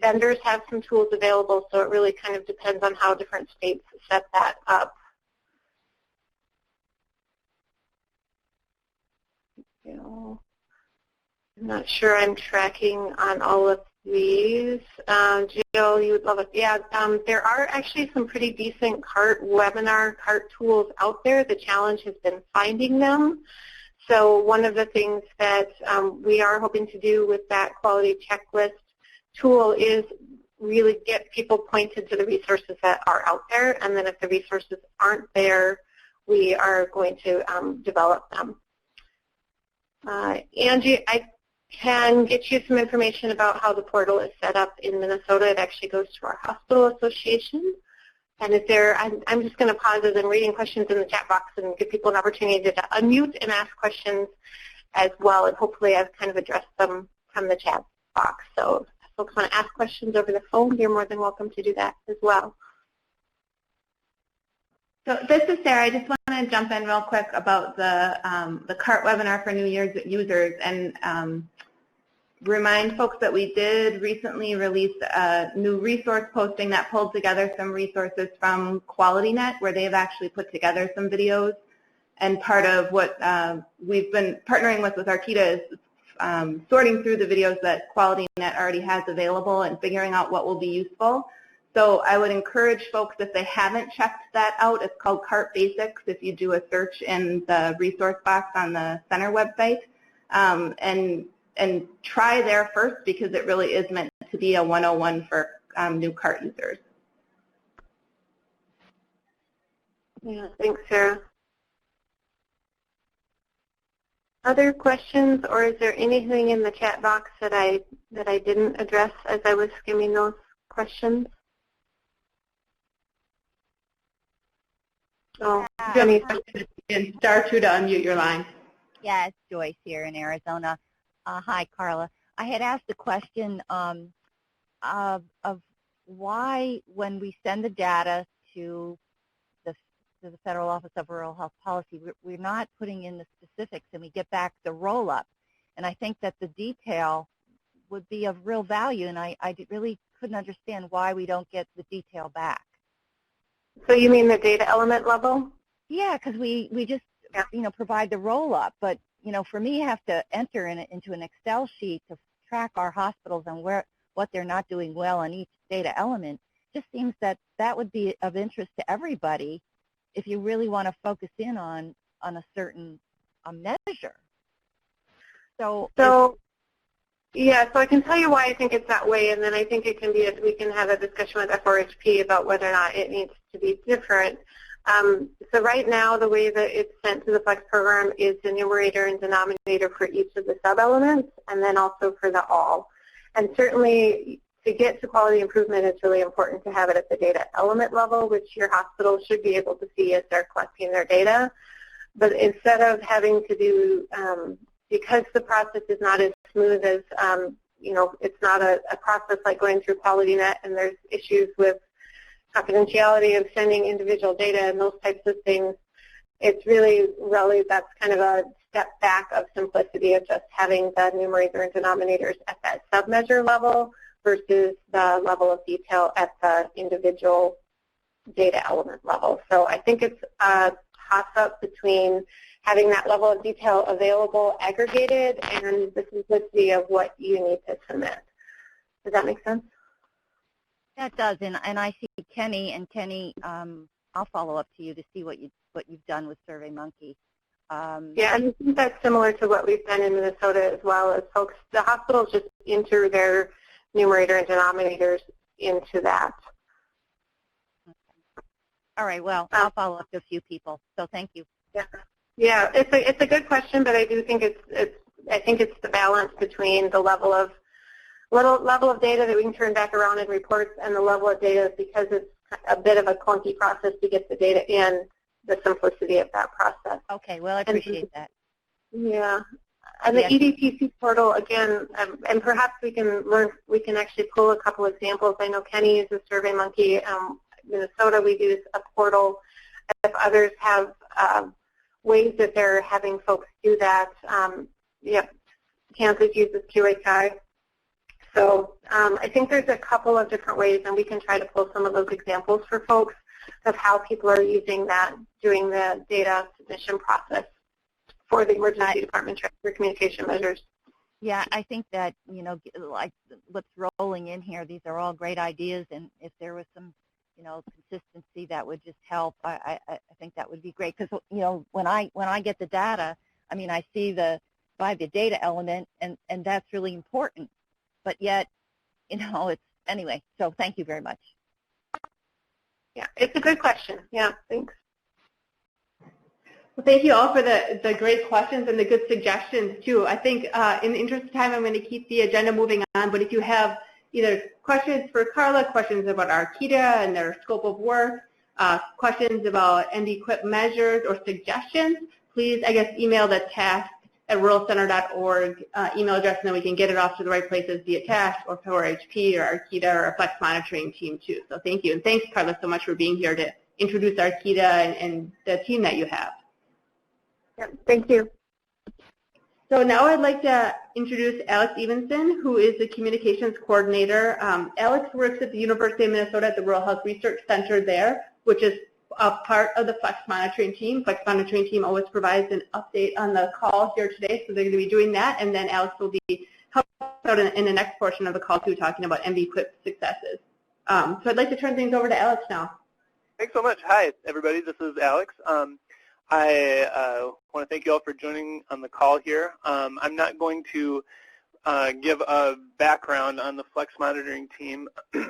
S4: vendors have some tools available, so it really kind of depends on how different states set that up. I'm not sure I'm tracking on all of these. Jill, you would love it. Yeah, there are actually some pretty decent webinar CART tools out there. The challenge has been finding them. So one of the things that we are hoping to do with that quality checklist tool is really get people pointed to the resources that are out there, and then if the resources aren't there, we are going to develop them. Angie, I can get you some information about how the portal is set up in Minnesota. It actually goes to our hospital association. And if there, I'm just going to pause as I'm reading questions in the chat box and give people an opportunity to unmute and ask questions as well. And hopefully I've kind of addressed them from the chat box. So if folks want to ask questions over the phone, you're more than welcome to do that as well.
S1: So this is Sarah. I just want to jump in real quick about the CART webinar for new users and remind folks that we did recently release a new resource posting that pulled together some resources from QualityNet, where they've actually put together some videos. And part of what we've been partnering with Arkita is sorting through the videos that QualityNet already has available and figuring out what will be useful. So I would encourage folks, if they haven't checked that out, it's called CART Basics if you do a search in the resource box on the center website, and try there first, because it really is meant to be a 101 for new CART users.
S4: Yeah, thanks, Sarah. Other questions, or is there anything in the chat box that I didn't address as I was skimming those questions? Oh, Jenny.
S1: Star 2 to unmute your line.
S5: Yeah, it's Joyce here in Arizona. Hi, Carla. I had asked the question of why, when we send the data to the Federal Office of Rural Health Policy, we're not putting in the specifics and we get back the roll-up. And I think that the detail would be of real value, and I really couldn't understand why we don't get the detail back.
S4: So you mean the data element level?
S5: Yeah, because we just provide the roll-up, but for me, you have to enter into an Excel sheet to track our hospitals and what they're not doing well on each data element. Just seems that would be of interest to everybody if you really want to focus in on a certain measure. So yeah, so I can tell you why I think it's that way, and then I think it can be, we can have a discussion with FRHP about whether or not it needs to be different. So right now, the way that it's sent to the FLEX program is the numerator and denominator for each of the sub-elements, and then also for the all. And certainly, to get to quality improvement, it's really important to have it at the data element level, which your hospital should be able to see as they're collecting their data. But instead of having to do, because the process is not as smooth as, it's not a process like going through QualityNet, and there's issues with confidentiality of sending individual data and those types of things. It's really, that's kind of a step back of simplicity of just having the numerator and denominators at that sub-measure level versus the level of detail at the individual data element level. So I think it's a toss-up between having that level of detail available, aggregated, and the simplicity of what you need to submit. Does that make sense? That does, and I see Kenny, and Kenny, I'll follow up to you to see what you've done with SurveyMonkey.
S4: Yeah, and I think that's similar to what we've done in Minnesota as well, as folks, the hospitals just enter their numerator and denominators into that.
S5: All right, well, I'll follow up to a few people, so thank you.
S4: Yeah, it's a good question, but I do think it's the balance between the level of data that we can turn back around in reports and the level of data, because it's a bit of a clunky process to get the data in, the simplicity of that process.
S5: Okay, well, I appreciate that.
S4: Yeah. And the EDPC portal, again, and perhaps we can actually pull a couple examples. I know Kenny uses SurveyMonkey. Minnesota, we use a portal. If others have ways that they're having folks do that, Kansas uses QHI. So I think there's a couple of different ways, and we can try to pull some of those examples for folks of how people are using that during the data submission process for the emergency department transfer communication measures.
S5: Yeah, I think that, like what's rolling in here, these are all great ideas, and if there was some, consistency that would just help, I think that would be great. Because, when I get the data, I mean, I see the data element, and that's really important. But yet, it's, anyway, so thank you very much.
S4: Yeah, it's a good question. Yeah, thanks.
S1: Well, thank you all for the great questions and the good suggestions, too. I think in the interest of time, I'm going to keep the agenda moving on, but if you have either questions for Carla, questions about ARKITA and their scope of work, questions about NBQIP measures or suggestions, please, email the task@ruralcenter.org email address, and then we can get it off to the right places via TASC or for HP or ARKITA or our Flex monitoring team, too. So thank you. And thanks, Carla, so much for being here to introduce ARKITA and the team that you have.
S4: Yeah, thank you.
S1: So now I'd like to introduce Alex Evenson, who is the communications coordinator. Alex works at the University of Minnesota at the Rural Health Research Center there, which is a part of the Flex monitoring team. Flex monitoring team always provides an update on the call here today, so they're going to be doing that, and then Alex will be helping out in the next portion of the call too, talking about NBQIP successes. So I'd like to turn things over to Alex now.
S6: Thanks so much. Hi, everybody. This is Alex. I want to thank you all for joining on the call here. I'm not going to give a background on the Flex monitoring team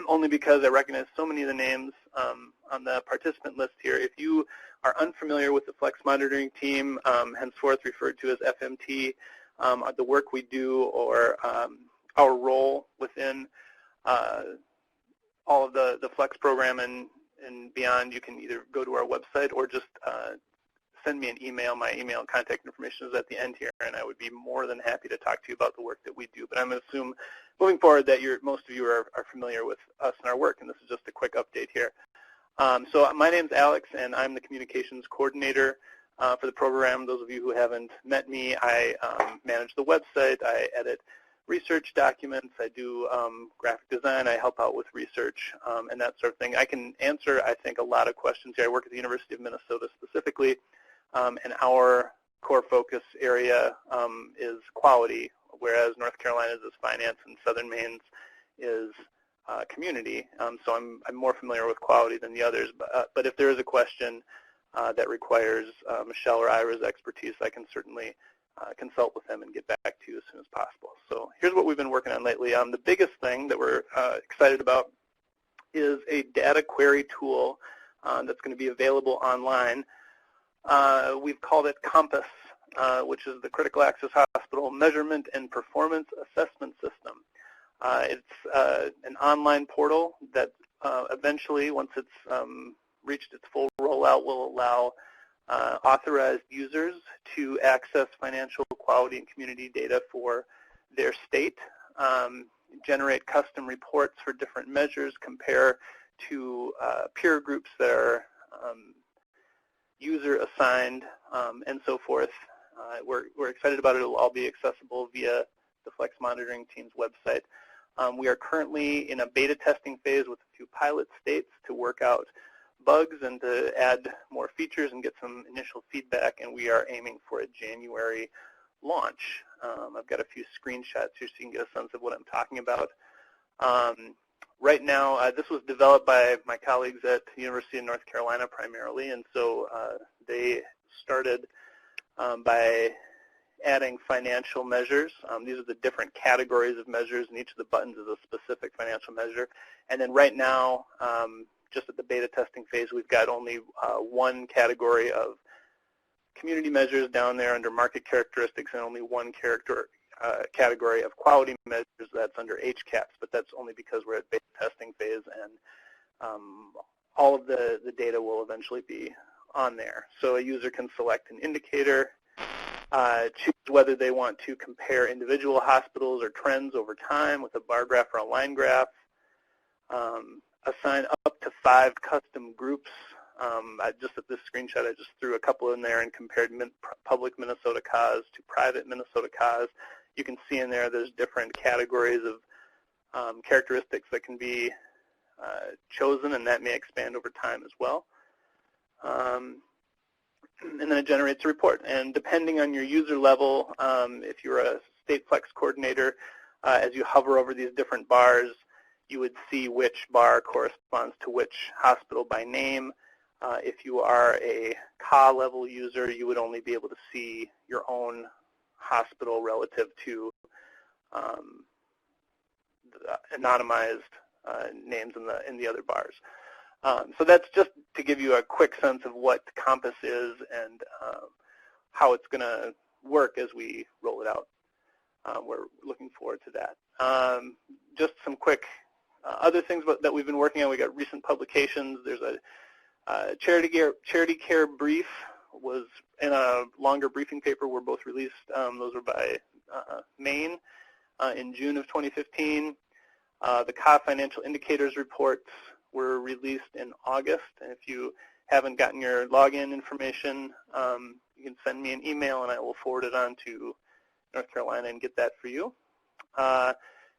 S6: only because I recognize so many of the names on the participant list here. If you are unfamiliar with the Flex monitoring team, henceforth referred to as FMT, the work we do or our role within all of the Flex program and beyond, you can either go to our website or just send me an email. My email contact information is at the end here, and I would be more than happy to talk to you about the work that we do. But I'm going to assume moving forward that most of you are familiar with us and our work, and this is just a quick update here. So my name's Alex, and I'm the communications coordinator for the program. Those of you who haven't met me, I manage the website, I edit research documents, I do graphic design, I help out with research and that sort of thing. I can answer, I think, a lot of questions here. I work at the University of Minnesota specifically, and our core focus area is quality, whereas North Carolina's is finance and Southern Maine's is community. So I'm more familiar with quality than the others. But if there is a question that requires Michelle or Ira's expertise, I can certainly consult with them and get back to you as soon as possible. So here's what we've been working on lately. The biggest thing that we're excited about is a data query tool that's going to be available online. We've called it COMPASS, which is the Critical Access Hospital Measurement and Performance Assessment System. It's an online portal that eventually, once it's reached its full rollout, will allow authorized users to access financial quality and community data for their state, generate custom reports for different measures, compare to peer groups that are user assigned, and so forth. We're excited about it. It'll all be accessible via the Flex monitoring team's website. We are currently in a beta testing phase with a few pilot states to work out bugs and to add more features and get some initial feedback, and we are aiming for a January launch. I've got a few screenshots here so you can get a sense of what I'm talking about. Right now, this was developed by my colleagues at the University of North Carolina primarily, and so they started by adding financial measures. These are the different categories of measures, and each of the buttons is a specific financial measure. And then right now, just at the beta testing phase, we've got only one category of community measures down there under market characteristics, and only one category of quality measures that's under HCAPS, but that's only because we're at beta testing phase, and all of the data will eventually be on there. So a user can select an indicator, choose whether they want to compare individual hospitals or trends over time with a bar graph or a line graph, assign up to 5 custom groups. Just at this screenshot, I just threw a couple in there and compared public Minnesota cause to private Minnesota cause. You can see in there there's different categories of characteristics that can be chosen, and that may expand over time as well. And then it generates a report. And depending on your user level, if you're a state flex coordinator, as you hover over these different bars, you would see which bar corresponds to which hospital by name. If you are a CA level user, you would only be able to see your own hospital relative to the anonymized names in the other bars. So that's just to give you a quick sense of what Compass is and how it's going to work as we roll it out. We're looking forward to that. Just some quick other things that we've been working on. We got recent publications. There's a charity care brief was in a longer briefing paper were both released. Those were by Maine in June of 2015. The CA financial indicators reports were released in August. And if you haven't gotten your login information, you can send me an email and I will forward it on to North Carolina and get that for you.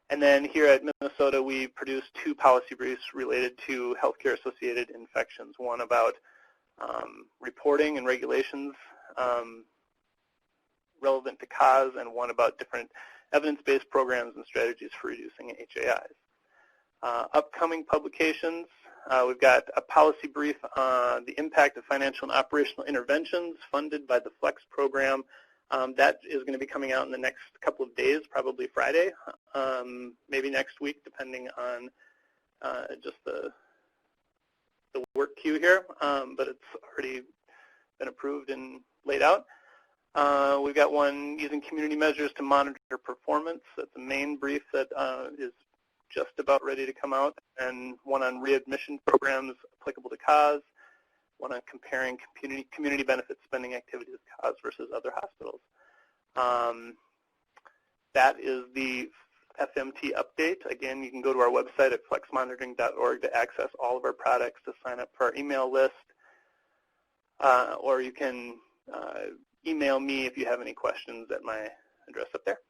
S6: And then here at Minnesota, we produced 2 policy briefs related to healthcare-associated infections, one about reporting and regulations relevant to CAS, and one about different evidence-based programs and strategies for reducing HAIs. Upcoming publications, we've got a policy brief on the impact of financial and operational interventions funded by the FLEX program. That is going to be coming out in the next couple of days, probably Friday, maybe next week, depending on just the work queue here, but it's already been approved and laid out. We've got one using community measures to monitor performance. That's the main brief that is just about ready to come out, and one on readmission programs applicable to CAS, one on comparing community benefit spending activities of CAS versus other hospitals. That is the FMT update. Again, you can go to our website at flexmonitoring.org to access all of our products, to sign up for our email list, or you can email me if you have any questions at my address up there.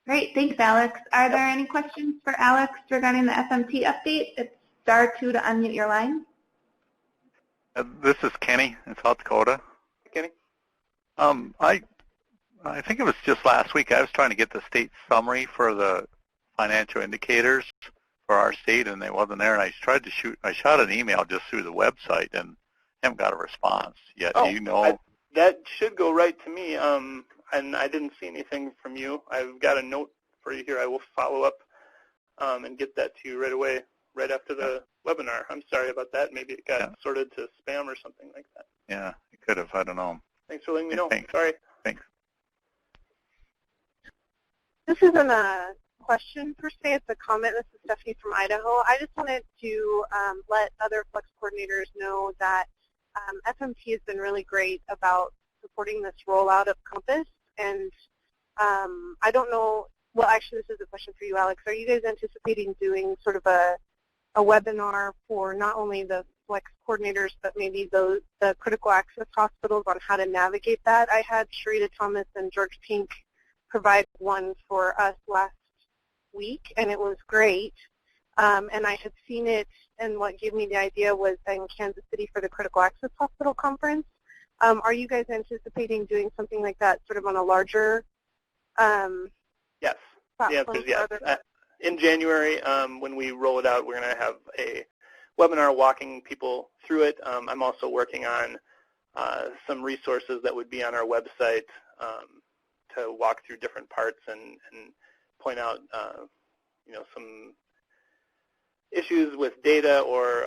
S1: Great, thanks, Alex. Are there any questions for Alex regarding the FMT update? It's *2 to unmute your line.
S7: This is Kenny in South Dakota.
S2: Kenny?
S7: I think it was just last week I was trying to get the state summary for the financial indicators for our state, and it wasn't there. And I shot an email just through the website and haven't got a response yet.
S2: Oh,
S7: do you know?
S2: That should go right to me. And I didn't see anything from you. I've got a note for you here. I will follow up and get that to you right away, right after the webinar. I'm sorry about that. Maybe it got sorted to spam or something like that.
S7: Yeah, it could have. I don't know.
S2: Thanks for letting me know.
S7: Thanks.
S2: Sorry.
S7: Thanks.
S4: This isn't a question per se, it's a comment. This is Stephanie from Idaho. I just wanted to let other Flex coordinators know that FMT has been really great about supporting this rollout of Compass. And I don't know, well, actually, this is a question for you, Alex. Are you guys anticipating doing sort of a webinar for not only the Flex coordinators, but maybe the critical access hospitals on how to navigate that? I had Sharita Thomas and George Pink provide one for us last week, and it was great. And I had seen it, and what gave me the idea was in Kansas City for the Critical Access Hospital Conference. Are you guys anticipating doing something like that sort of on a larger
S2: Yes. The answer is yes. In January, when we roll it out, we're going to have a webinar walking people through it. I'm also working on some resources that would be on our website to walk through different parts and point out some issues with data or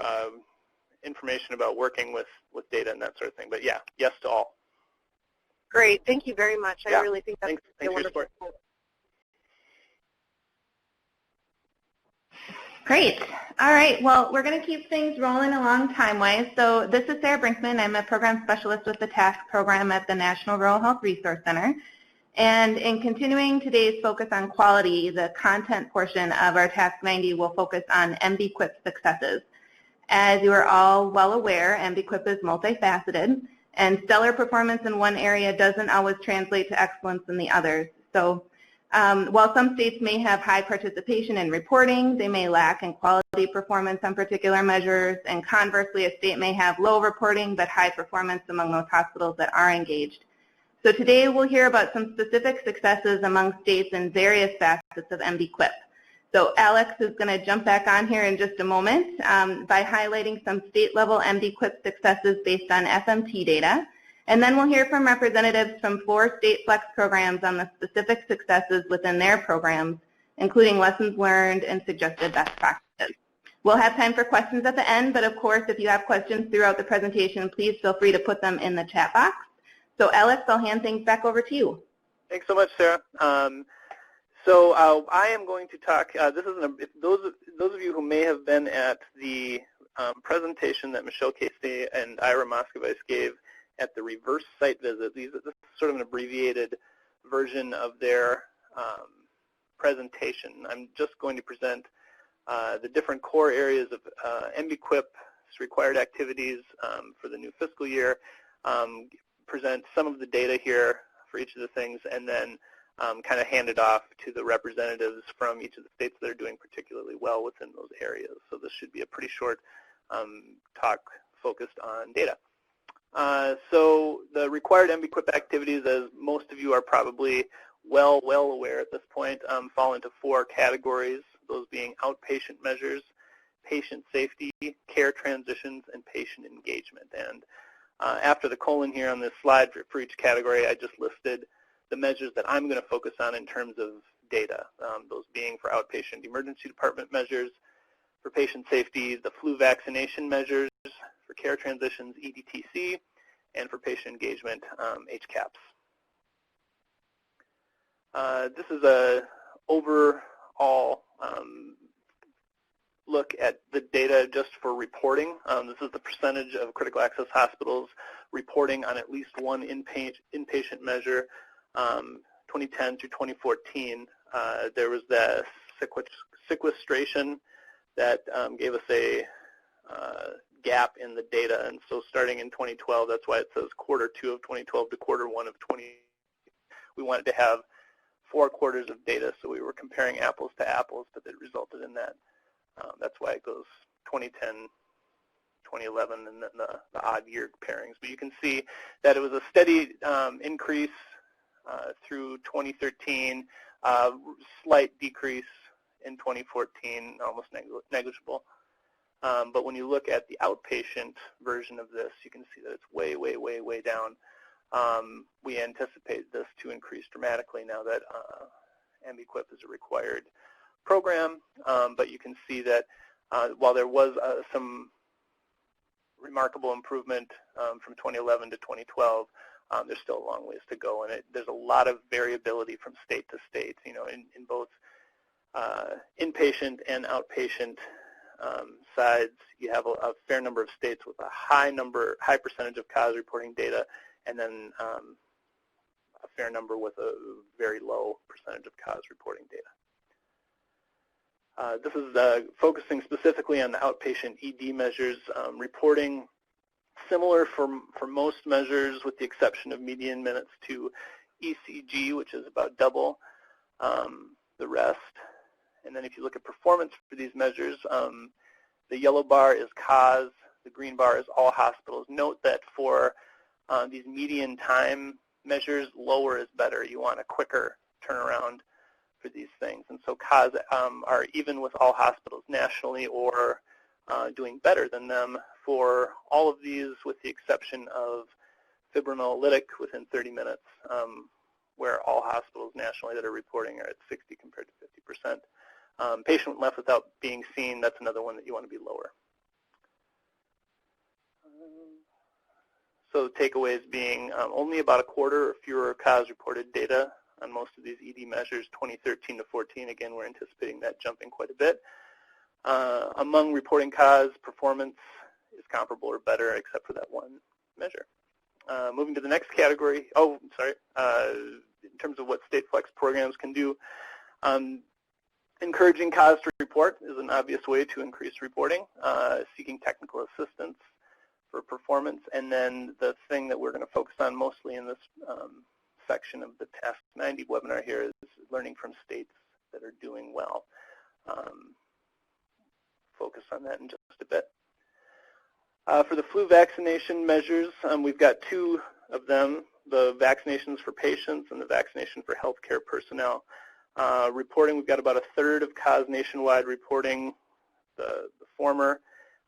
S2: information about working with data and that sort of thing. But yeah, yes to all.
S4: Great. Thank you very much.
S2: Yeah.
S4: I really think that's
S2: Thanks for your support.
S1: Great. All right. Well, we're going to keep things rolling along time-wise. So this is Sarah Brinkman. I'm a program specialist with the TASC program at the National Rural Health Resource Center. And in continuing today's focus on quality, the content portion of our TASC 90 will focus on MBQIP successes. As you are all well aware, MBQIP is multifaceted, and stellar performance in one area doesn't always translate to excellence in the others. So while some states may have high participation in reporting, they may lack in quality performance on particular measures, and conversely, a state may have low reporting but high performance among those hospitals that are engaged. So today we'll hear about some specific successes among states in various facets of MBQIP. So Alex is going to jump back on here in just a moment by highlighting some state-level MBQIP successes based on FMT data. And then we'll hear from representatives from 4 state flex programs on the specific successes within their programs, including lessons learned and suggested best practices. We'll have time for questions at the end, but of course, if you have questions throughout the presentation, please feel free to put them in the chat box. So Alex, I'll hand things back over to you.
S6: Thanks so much, Sarah. So I am going to talk, those of you who may have been at the presentation that Michelle Casey and Ira Moscovici gave at the reverse site visit. This is sort of an abbreviated version of their presentation. I'm just going to present the different core areas of MBQIP's required activities for the new fiscal year, present some of the data here for each of the things, and then kind of hand it off to the representatives from each of the states that are doing particularly well within those areas. So this should be a pretty short talk focused on data. So the required MBQIP activities, as most of you are probably well aware at this point, fall into 4 categories, those being outpatient measures, patient safety, care transitions, and patient engagement. And after the colon here on this slide for each category, I just listed the measures that I'm going to focus on in terms of data, those being for outpatient emergency department measures, for patient safety, the flu vaccination measures, for care transitions, EDTC, and for patient engagement, HCAPS. This is an overall look at the data just for reporting. This is the percentage of critical access hospitals reporting on at least one inpatient measure. 2010 through 2014, there was the sequestration that gave us a gap in the data, and so starting in 2012, that's why it says Q2 of 2012 to Q1 of 20. We wanted to have 4 quarters of data, so we were comparing apples to apples, but it resulted in that. That's why it goes 2010, 2011, and then the odd year pairings. But you can see that it was a steady increase through 2013, slight decrease in 2014, almost negligible. But when you look at the outpatient version of this, you can see that it's way down. We anticipate this to increase dramatically now that MBQIP is a required program, but you can see that while there was some remarkable improvement from 2011 to 2012, there's still a long ways to go, and there's a lot of variability from state to state. You know, in both inpatient and outpatient sides, you have a fair number of states with a high percentage of cause reporting data, and then a fair number with a very low percentage of cause reporting data. This is focusing specifically on the outpatient ED measures, reporting similar for most measures with the exception of median minutes to ECG, which is about double the rest. And then if you look at performance for these measures, the yellow bar is cause, the green bar is all hospitals. Note that for these median time measures, lower is better. You want a quicker turnaround for these things. And so cause are even with all hospitals nationally or doing better than them for all of these with the exception of fibrinolytic within 30 minutes, where all hospitals nationally that are reporting are at 60 compared to 50%. Patient left without being seen, that's another one that you want to be lower. So takeaways being only about a quarter or fewer cause reported data on most of these ED measures, 2013 to 14. Again, we're anticipating that jumping quite a bit. Among reporting cause, performance is comparable or better except for that one measure. Moving to the next category. Oh, sorry. in terms of what state flex programs can do. Encouraging cause to report is an obvious way to increase reporting, seeking technical assistance for performance, and then the thing that we're going to focus on mostly in this section of the TASC 90 webinar here is learning from states that are doing well. Focus on that in just a bit. For the flu vaccination measures, we've got two of them, the vaccinations for patients and the vaccination for healthcare personnel. Reporting, we've got about a third of CAUSE nationwide reporting the former,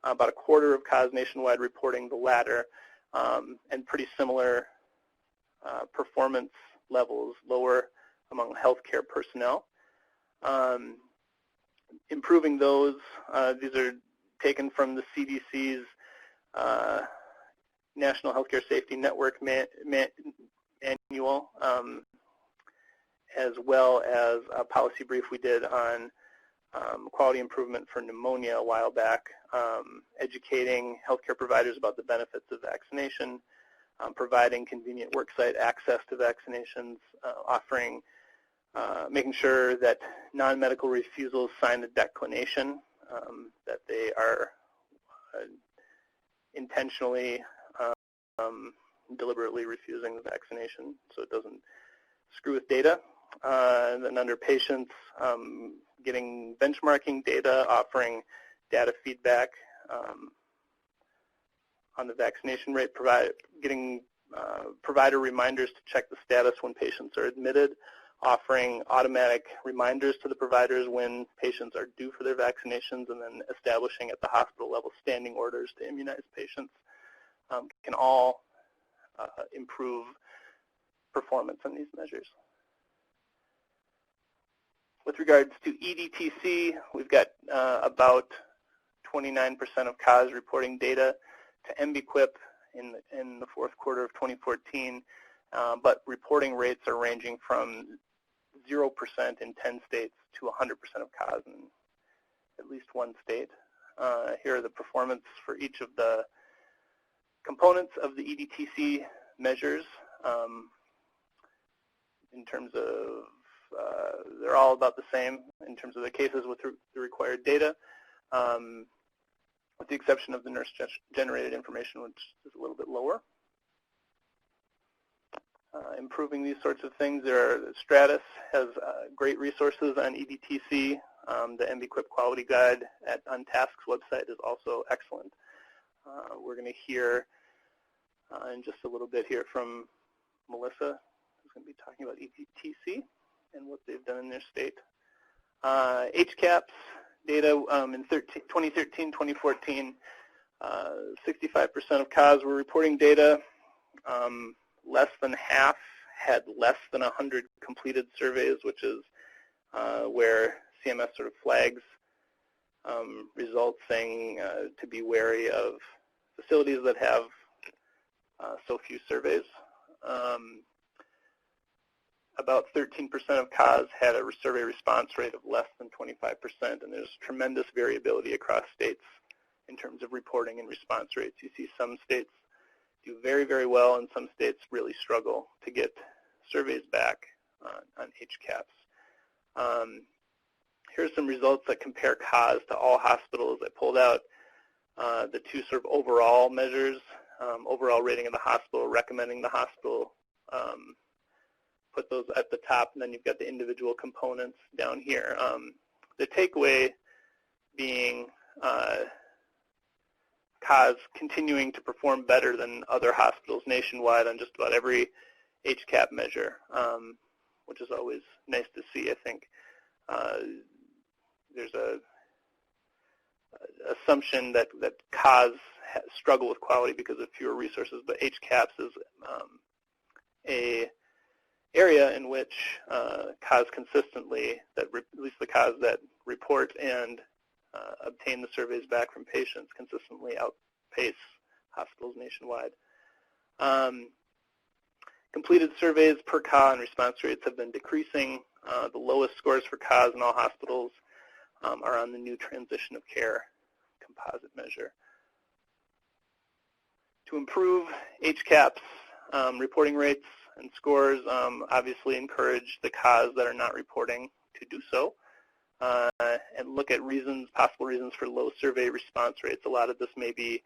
S6: about a quarter of CAUSE nationwide reporting the latter, and pretty similar performance levels, lower among healthcare personnel. Improving those, these are taken from the CDC's National Healthcare Safety Network manual, as well as a policy brief we did on quality improvement for pneumonia a while back, educating healthcare providers about the benefits of vaccination, providing convenient worksite access to vaccinations, offering, making sure that non-medical refusals sign a declination, that they are intentionally, deliberately refusing the vaccination so it doesn't screw with data. And then under patients, getting benchmarking data, offering data feedback on the vaccination rate, getting provider reminders to check the status when patients are admitted, offering automatic reminders to the providers when patients are due for their vaccinations, and then establishing at the hospital level standing orders to immunize patients can all improve performance on these measures. With regards to EDTC, we've got about 29% of CAUSE reporting data to MBQIP in the fourth quarter of 2014, but reporting rates are ranging from 0% in 10 states to 100% of CAUSE in at least one state. Here are the performance for each of the components of the EDTC measures in terms of they're all about the same in terms of the cases with the required data, with the exception of the nurse-generated information, which is a little bit lower. Improving these sorts of things, Stratus has great resources on EDTC. The MBQIP quality guide on TASC's website is also excellent. We're going to hear in just a little bit here from Melissa, who's going to be talking about EDTC and what they've done in their state. HCAHPS data in 2013-2014, 65% of CAUSE were reporting data. Less than half had less than 100 completed surveys, which is where CMS sort of flags results saying to be wary of facilities that have so few surveys. About 13% of CAUSE had a survey response rate of less than 25%, and there's tremendous variability across states in terms of reporting and response rates. You see some states do very, very well, and some states really struggle to get surveys back on HCAHPS. Here's some results that compare CAUSE to all hospitals. I pulled out the two sort of overall measures, overall rating of the hospital, recommending the hospital, put those at the top, and then you've got the individual components down here. The takeaway being CAUSE continuing to perform better than other hospitals nationwide on just about every HCAHP measure, which is always nice to see. I think there's a assumption that CAUSE struggle with quality because of fewer resources, but HCAHPS is a area in which CAUSE consistently, at least the CAUSE that report and obtain the surveys back from patients, consistently outpace hospitals nationwide. Completed surveys per CAUSE and response rates have been decreasing. The lowest scores for CAUSE in all hospitals are on the new transition of care composite measure. To improve HCAHPS reporting rates, and scores obviously encourage the CAS that are not reporting to do so and look at reasons, possible reasons for low survey response rates. A lot of this may be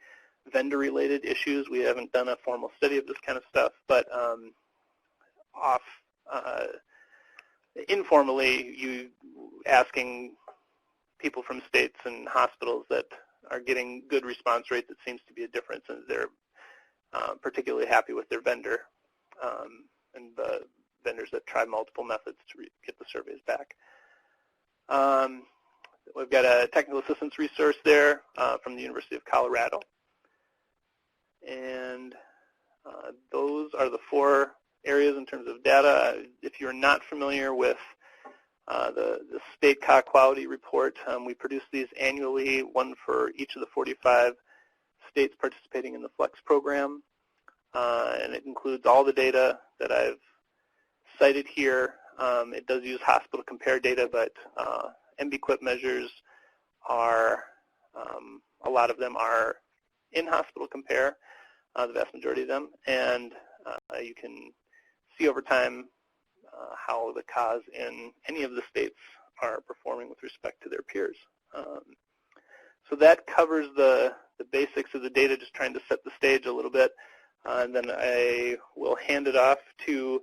S6: vendor-related issues. We haven't done a formal study of this kind of stuff, but informally, you asking people from states and hospitals that are getting good response rates, it seems to be a difference, and they're particularly happy with their vendor and the vendors that try multiple methods to get the surveys back. We've got a technical assistance resource there from the University of Colorado. And those are the 4 areas in terms of data. If you're not familiar with the state CA quality report, we produce these annually, one for each of the 45 states participating in the FLEX program. And it includes all the data that I've cited here. It does use hospital compare data, but MBQIP measures are, a lot of them are in hospital compare, the vast majority of them, and you can see over time how the CAS in any of the states are performing with respect to their peers. So that covers the basics of the data, just trying to set the stage a little bit, and then I will hand it off to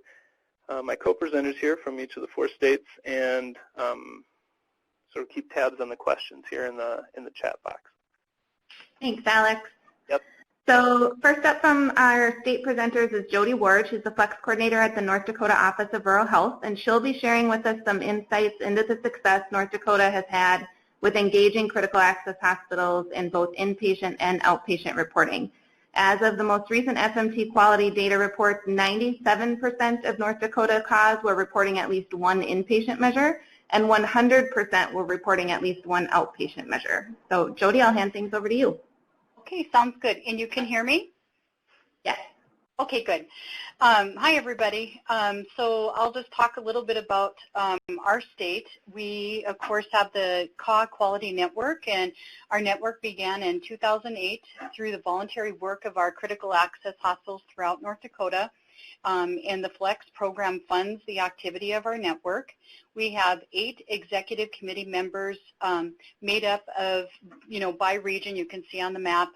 S6: my co-presenters here from each of the 4 states, and sort of keep tabs on the questions here in the chat box.
S1: Thanks, Alex.
S6: Yep.
S1: So first up from our state presenters is Jody Ward. She's the FLEX coordinator at the North Dakota Office of Rural Health, and she'll be sharing with us some insights into the success North Dakota has had with engaging critical access hospitals in both inpatient and outpatient reporting. As of the most recent FMT quality data reports, 97% of North Dakota CAS were reporting at least one inpatient measure, and 100% were reporting at least one outpatient measure. So Jody, I'll hand things over to you.
S8: Okay, sounds good. And you can hear me?
S1: Yes.
S8: Okay, good. Hi, everybody. So I'll just talk a little bit about our state. We, of course, have the CA Quality Network, and our network began in 2008 through the voluntary work of our critical access hospitals throughout North Dakota. And the FLEX program funds the activity of our network. We have 8 executive committee members made up of, by region. You can see on the map,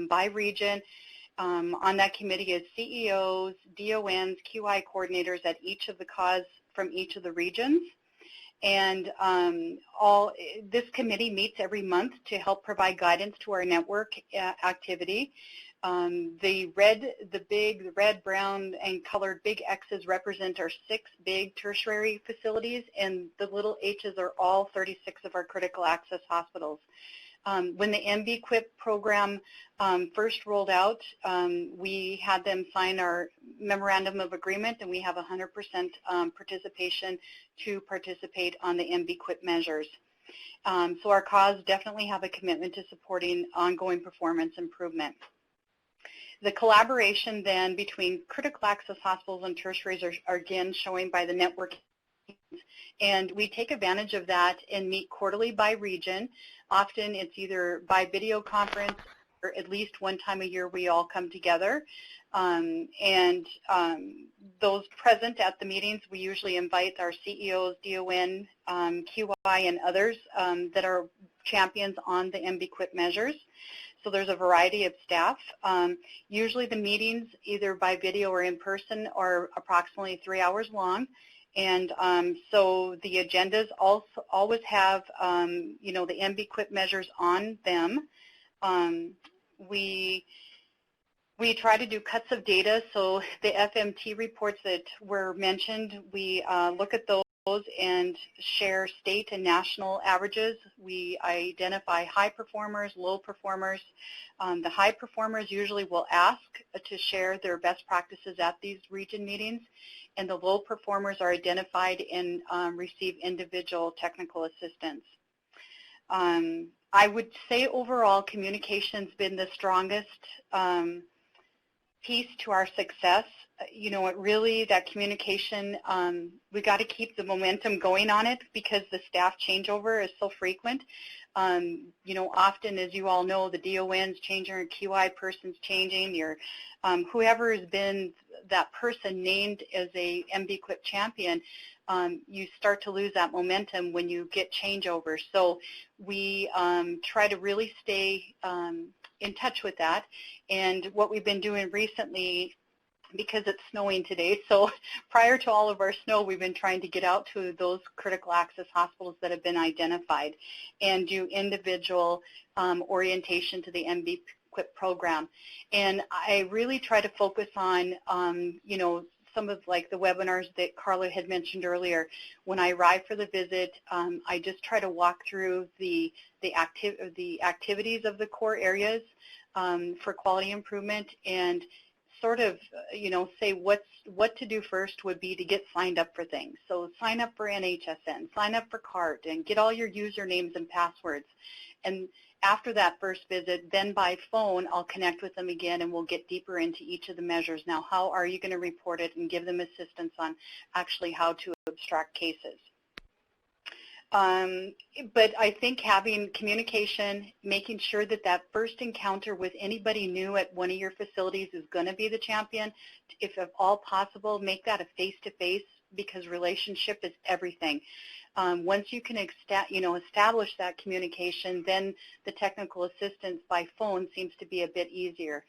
S8: by region. On that committee is CEOs, DONs, QI coordinators at each of the CAS from each of the regions. And this committee meets every month to help provide guidance to our network activity. The red, brown, and colored big X's represent our 6 big tertiary facilities, and the little H's are all 36 of our critical access hospitals. When the MBQIP program first rolled out, we had them sign our memorandum of agreement, and we have 100% participation to participate on the MBQIP measures. So our CAS definitely have a commitment to supporting ongoing performance improvement. The collaboration then between critical access hospitals and tertiaries are again showing by the network, and we take advantage of that and meet quarterly by region. Often it's either by video conference or at least one time a year we all come together. Those present at the meetings, we usually invite our CEOs, DON, QI, and others that are champions on the MBQIP measures. So there's a variety of staff. Usually the meetings, either by video or in person, are approximately 3 hours long. And so the agendas also always have, the MBQIP measures on them. We try to do cuts of data. So the FMT reports that were mentioned, we look at those and share state and national averages. We identify high performers, low performers. The high performers usually will ask to share their best practices at these region meetings, and the low performers are identified and receive individual technical assistance. I would say overall communication's been the strongest piece to our success. you know, it really, that communication, we got to keep the momentum going on it because the staff changeover is so frequent. You know, often, as you all know, the DON's changing, or QI person's changing, your whoever has been that person named as a MBQIP champion, you start to lose that momentum when you get changeover. So we try to really stay in touch with that. And what we've been doing recently, because it's snowing today, so prior to all of our snow, we've been trying to get out to those critical access hospitals that have been identified and do individual orientation to the MBQIP program. And I really try to focus on, you know, some of like the webinars that Carla had mentioned earlier. When I arrive for the visit, I just try to walk through the activities of the core areas for quality improvement, and sort of, you know, say what to do first would be to get signed up for things. So sign up for NHSN, sign up for CART, and get all your usernames and passwords. And after that first visit, then by phone, I'll connect with them again and we'll get deeper into each of the measures. Now, how are you going to report it, and give them assistance on actually how to abstract cases. But I think having communication, making sure that that first encounter with anybody new at one of your facilities is going to be the champion. If at all possible, make that a face-to-face, because relationship is everything. Once you can establish that communication, then the technical assistance by phone seems to be a bit easier.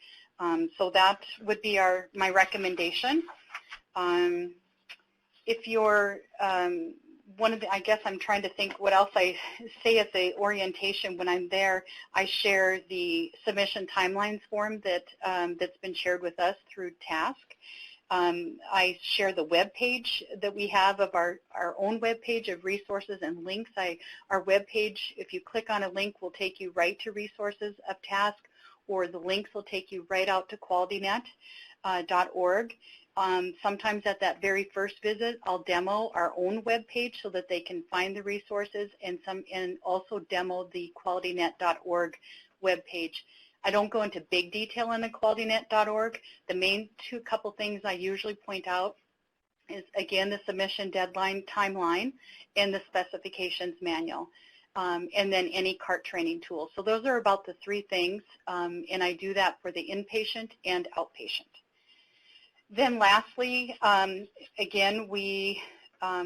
S8: So that would be my recommendation. If you're I guess I'm trying to think what else I say at the orientation when I'm there. I share the submission timelines form that's been shared with us through TASC. I share the web page that we have of our own web page of resources and links. Our web page, if you click on a link, will take you right to resources of TASC, or the links will take you right out to qualitynet.org. Sometimes at that very first visit, I'll demo our own web page so that they can find the resources, and also demo the qualitynet.org web page. I don't go into big detail on the qualitynet.org. The main couple things I usually point out is, again, the submission deadline timeline and the specifications manual, and then any CART training tools. So those are about the three things, and I do that for the inpatient and outpatient. Then lastly, again,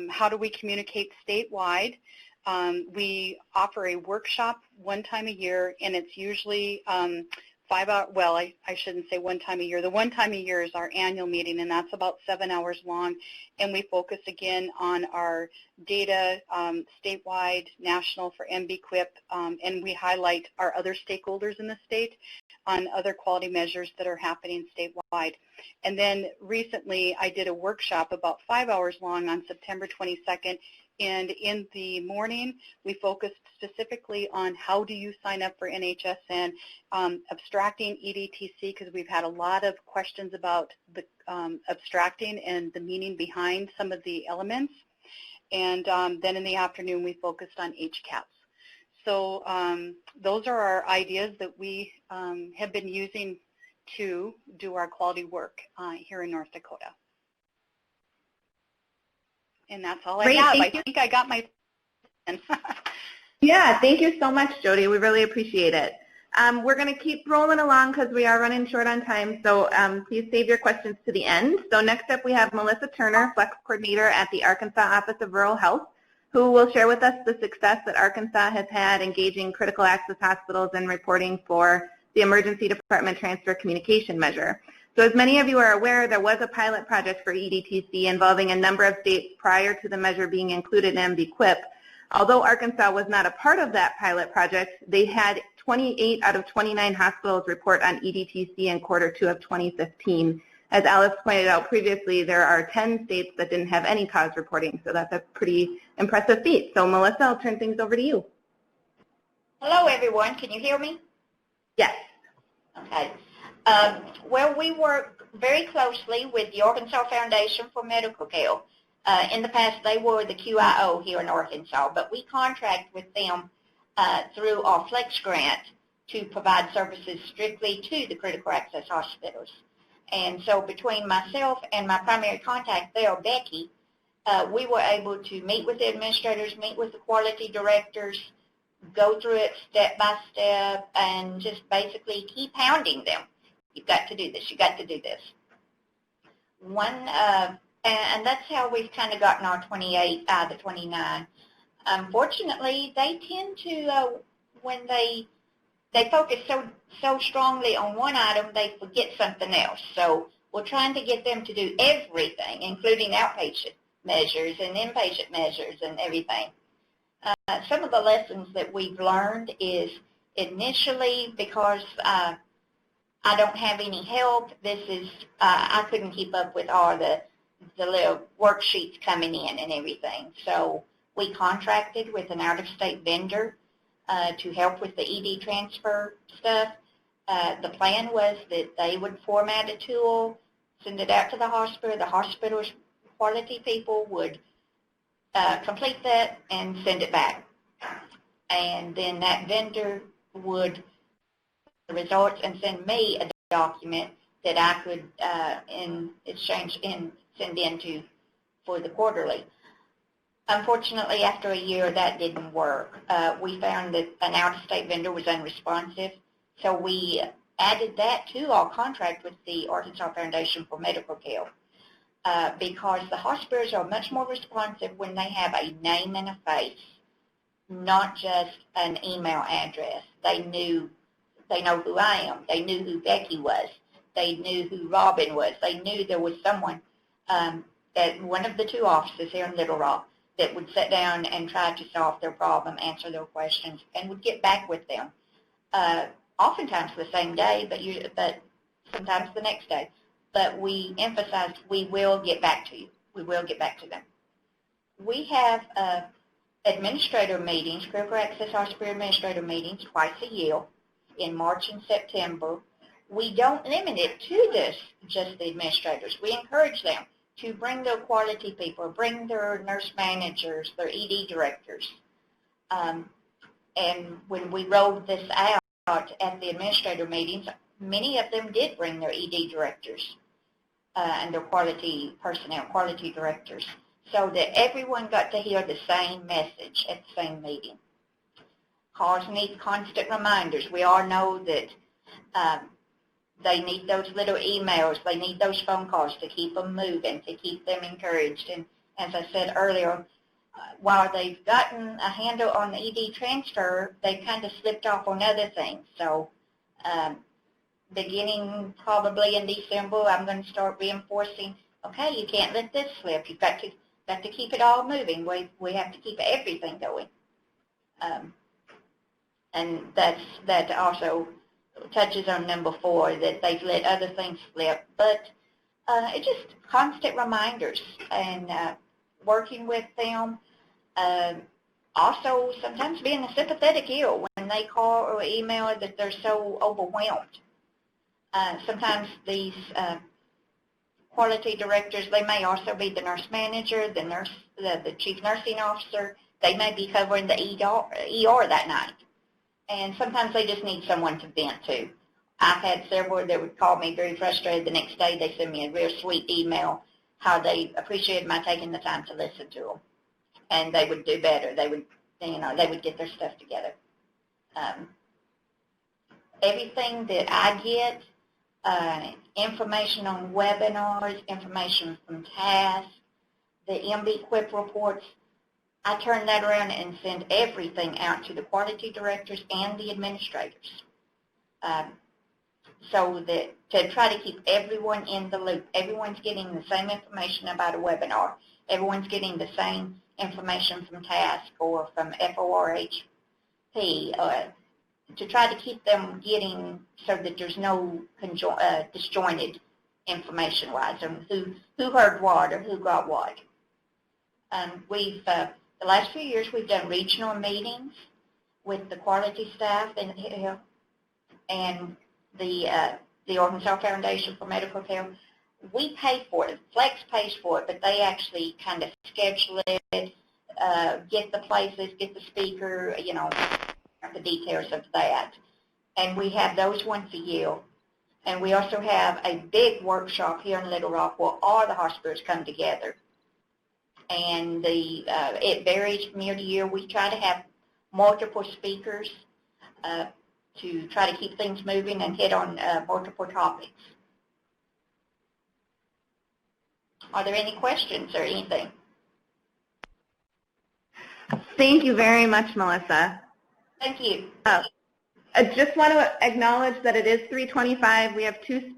S8: how do we communicate statewide? We offer a workshop one time a year, and it's usually 5 hours. Well, I shouldn't say one time a year. The one time a year is our annual meeting, and that's about 7 hours long. And we focus again on our data, statewide, national for MBQIP, and we highlight our other stakeholders in the state on other quality measures that are happening statewide. And then recently I did a workshop about 5 hours long on September 22nd, and in the morning we focused specifically on how do you sign up for NHSN, abstracting EDTC, because we've had a lot of questions about the abstracting and the meaning behind some of the elements. And then in the afternoon we focused on HCAPS. So those are our ideas that we have been using to do our quality work here in North Dakota. And that's all I have. I think I got my
S1: Yeah, thank you so much, Jody. We really appreciate it. We're going to keep rolling along because we are running short on time, so please save your questions to the end. So next up we have Melissa Turner, Flex Coordinator at the Arkansas Office of Rural Health, who will share with us the success that Arkansas has had engaging critical access hospitals and reporting for the Emergency Department Transfer Communication Measure. So as many of you are aware, there was a pilot project for EDTC involving a number of states prior to the measure being included in MBQIP. Although Arkansas was not a part of that pilot project, they had 28 out of 29 hospitals report on EDTC in Q2 of 2015. As Alice pointed out previously, there are 10 states that didn't have any cause reporting, so that's a pretty impressive feat. So Melissa, I'll turn things over to you.
S9: Hello, everyone. Can you hear me?
S1: Yes.
S9: Okay. Well, we work very closely with the Arkansas Foundation for Medical Care. In the past, they were the QIO here in Arkansas, but we contract with them through our Flex grant to provide services strictly to the critical access hospitals. And so between myself and my primary contact there, Becky, we were able to meet with the administrators, meet with the quality directors, go through it step by step, and just basically keep hounding them. You've got to do this. You've got to do this. And that's how we've kind of gotten our 28 out of the 29. Unfortunately, they tend to, when they focus so strongly on one item, they forget something else. So we're trying to get them to do everything, including outpatient measures and inpatient measures and everything. Some of the lessons that we've learned is initially, because I don't have any help, I couldn't keep up with all the little worksheets coming in and everything. So we contracted with an out-of-state vendor to help with the ED transfer stuff. The plan was that they would format a tool, send it out to the hospital's quality people would complete that and send it back. And then that vendor would the results and send me a document that I could in exchange send in for the quarterly. Unfortunately, after a year, that didn't work. We found that an out-of-state vendor was unresponsive, so we added that to our contract with the Arkansas Foundation for Medical Care because the hospitals are much more responsive when they have a name and a face, not just an email address. They know who I am. They knew who Becky was. They knew who Robin was. They knew there was someone at one of the two offices here in Little Rock that would sit down and try to solve their problem, answer their questions, and would get back with them. Oftentimes the same day, but sometimes the next day. But we emphasized we will get back to you. We will get back to them. We have administrator meetings, critical access hospital administrator meetings twice a year in March and September. We don't limit it to just the administrators. We encourage them to bring their quality people, bring their nurse managers, their ED directors. And when we rolled this out at the administrator meetings, many of them did bring their ED directors and their quality personnel, quality directors, so that everyone got to hear the same message at the same meeting. Cause need constant reminders. We all know that they need those little emails. They need those phone calls to keep them moving, to keep them encouraged. And as I said earlier, while they've gotten a handle on the ED transfer, they've kind of slipped off on other things. So beginning probably in December, I'm going to start reinforcing, okay, you can't let this slip. You've got to keep it all moving. We have to keep everything going. And that also touches on number 4, that they've let other things slip. But it's just constant reminders and working with them. Also, sometimes being a sympathetic ear when they call or email that they're so overwhelmed. Sometimes these quality directors, they may also be the nurse manager, the chief nursing officer. They may be covering the ER that night. And sometimes they just need someone to vent to. I've had several that would call me very frustrated. The next day they send me a real sweet email how they appreciated my taking the time to listen to them. And they would do better. They would get their stuff together. Everything that I get, information on webinars, information from TASC, the MB-QIP reports, I turn that around and send everything out to the quality directors and the administrators. So that to try to keep everyone in the loop. Everyone's getting the same information about a webinar. Everyone's getting the same information from TASC or from FORHP, to try to keep them getting so that there's no disjointed information-wise on who heard what or who got what. The last few years we've done regional meetings with the quality staff and the Arkansas Foundation for Medical Care. We pay for it. Flex pays for it, but they actually kind of schedule it, get the places, get the speaker, the details of that. And we have those once a year. And we also have a big workshop here in Little Rock where all the hospitals come together. And it varies from year to year. We try to have multiple speakers to try to keep things moving and hit on multiple topics. Are there any questions or anything?
S1: Thank you very much, Melissa.
S9: Thank you.
S1: I just want to acknowledge that it is 3:25. We have two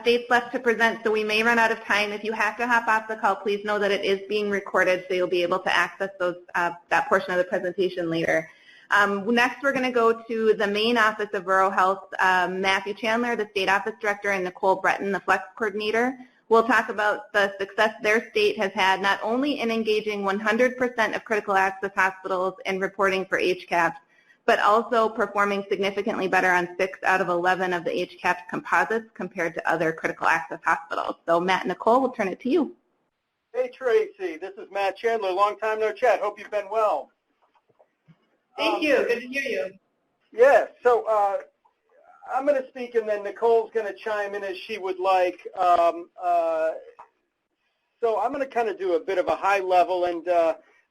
S1: states left to present, so we may run out of time. If you have to hop off the call, please know that it is being recorded, so you'll be able to access those that portion of the presentation later. Next, we're going to go to the main office of Rural Health, Matthew Chandler, the state office director, and Nicole Breton, the flex coordinator. We'll talk about the success their state has had, not only in engaging 100% of critical access hospitals in reporting for HCAHPS, but also performing significantly better on 6 out of 11 of the HCAHPS composites compared to other critical access hospitals. So Matt and Nicole, we'll turn it to you.
S10: Hey Tracy, this is Matt Chandler, long time no chat. Hope you've been well.
S1: Thank you, good to hear you.
S10: Yeah, so I'm going to speak and then Nicole's going to chime in as she would like. So I'm going to kind of do a bit of a high level, and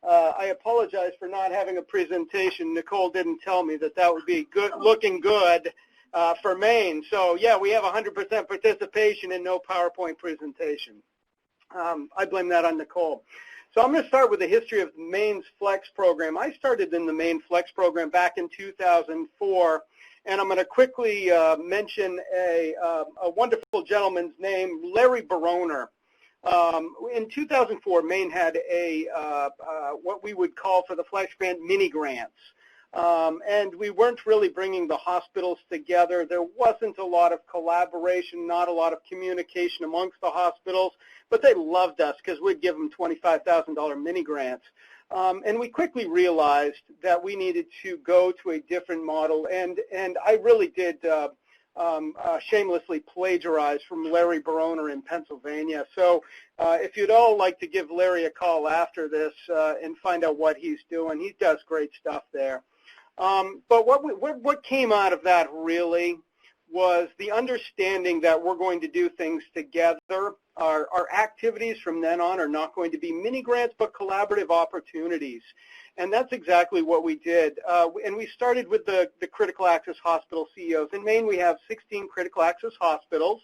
S10: I apologize for not having a presentation. Nicole didn't tell me that that would be good, looking good for Maine. So yeah, we have 100% participation and no PowerPoint presentation. I blame that on Nicole. So I'm going to start with the history of Maine's Flex program. I started in the Maine Flex program back in 2004, and I'm going to quickly mention a wonderful gentleman's name, Larry Baroner. In 2004, Maine had a what we would call for the Flex grant mini grants. And we weren't really bringing the hospitals together. There wasn't a lot of collaboration, not a lot of communication amongst the hospitals, but they loved us because we'd give them $25,000 mini grants. And we quickly realized that we needed to go to a different model, and I really did shamelessly plagiarize from Larry Baroner in Pennsylvania. So if you'd all like to give Larry a call after this and find out what he's doing, he does great stuff there. But what came out of that really was the understanding that we're going to do things together. Our activities from then on are not going to be mini grants, but collaborative opportunities. And that's exactly what we did. And we started with the critical access hospital CEOs. In Maine, we have 16 critical access hospitals,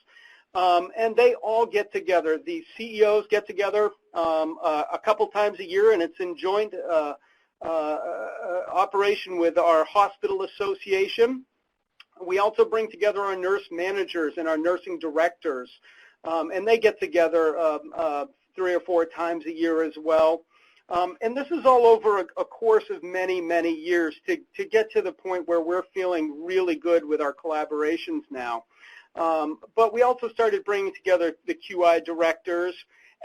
S10: and they all get together. The CEOs get together a couple times a year, and it's in joint operation with our hospital association. We also bring together our nurse managers and our nursing directors, and they get together 3 or 4 times a year as well. And this is all over a course of many, many years to get to the point where we're feeling really good with our collaborations now. But we also started bringing together the QI directors,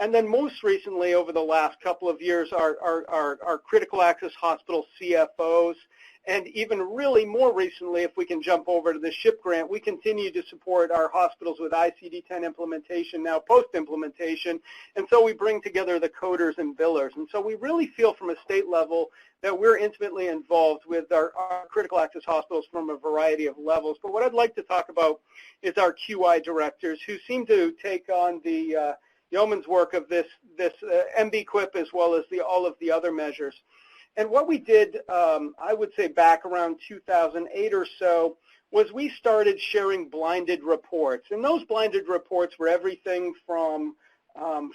S10: and then most recently over the last couple of years, our critical access hospital CFOs, and even really more recently, if we can jump over to the SHIP grant, we continue to support our hospitals with ICD-10 implementation, now post-implementation, and so we bring together the coders and billers. And so we really feel from a state level that we're intimately involved with our critical access hospitals from a variety of levels. But what I'd like to talk about is our QI directors, who seem to take on the yeoman's work of this MBQIP as well as all of the other measures. And what we did, I would say back around 2008 or so, was we started sharing blinded reports. And those blinded reports were everything from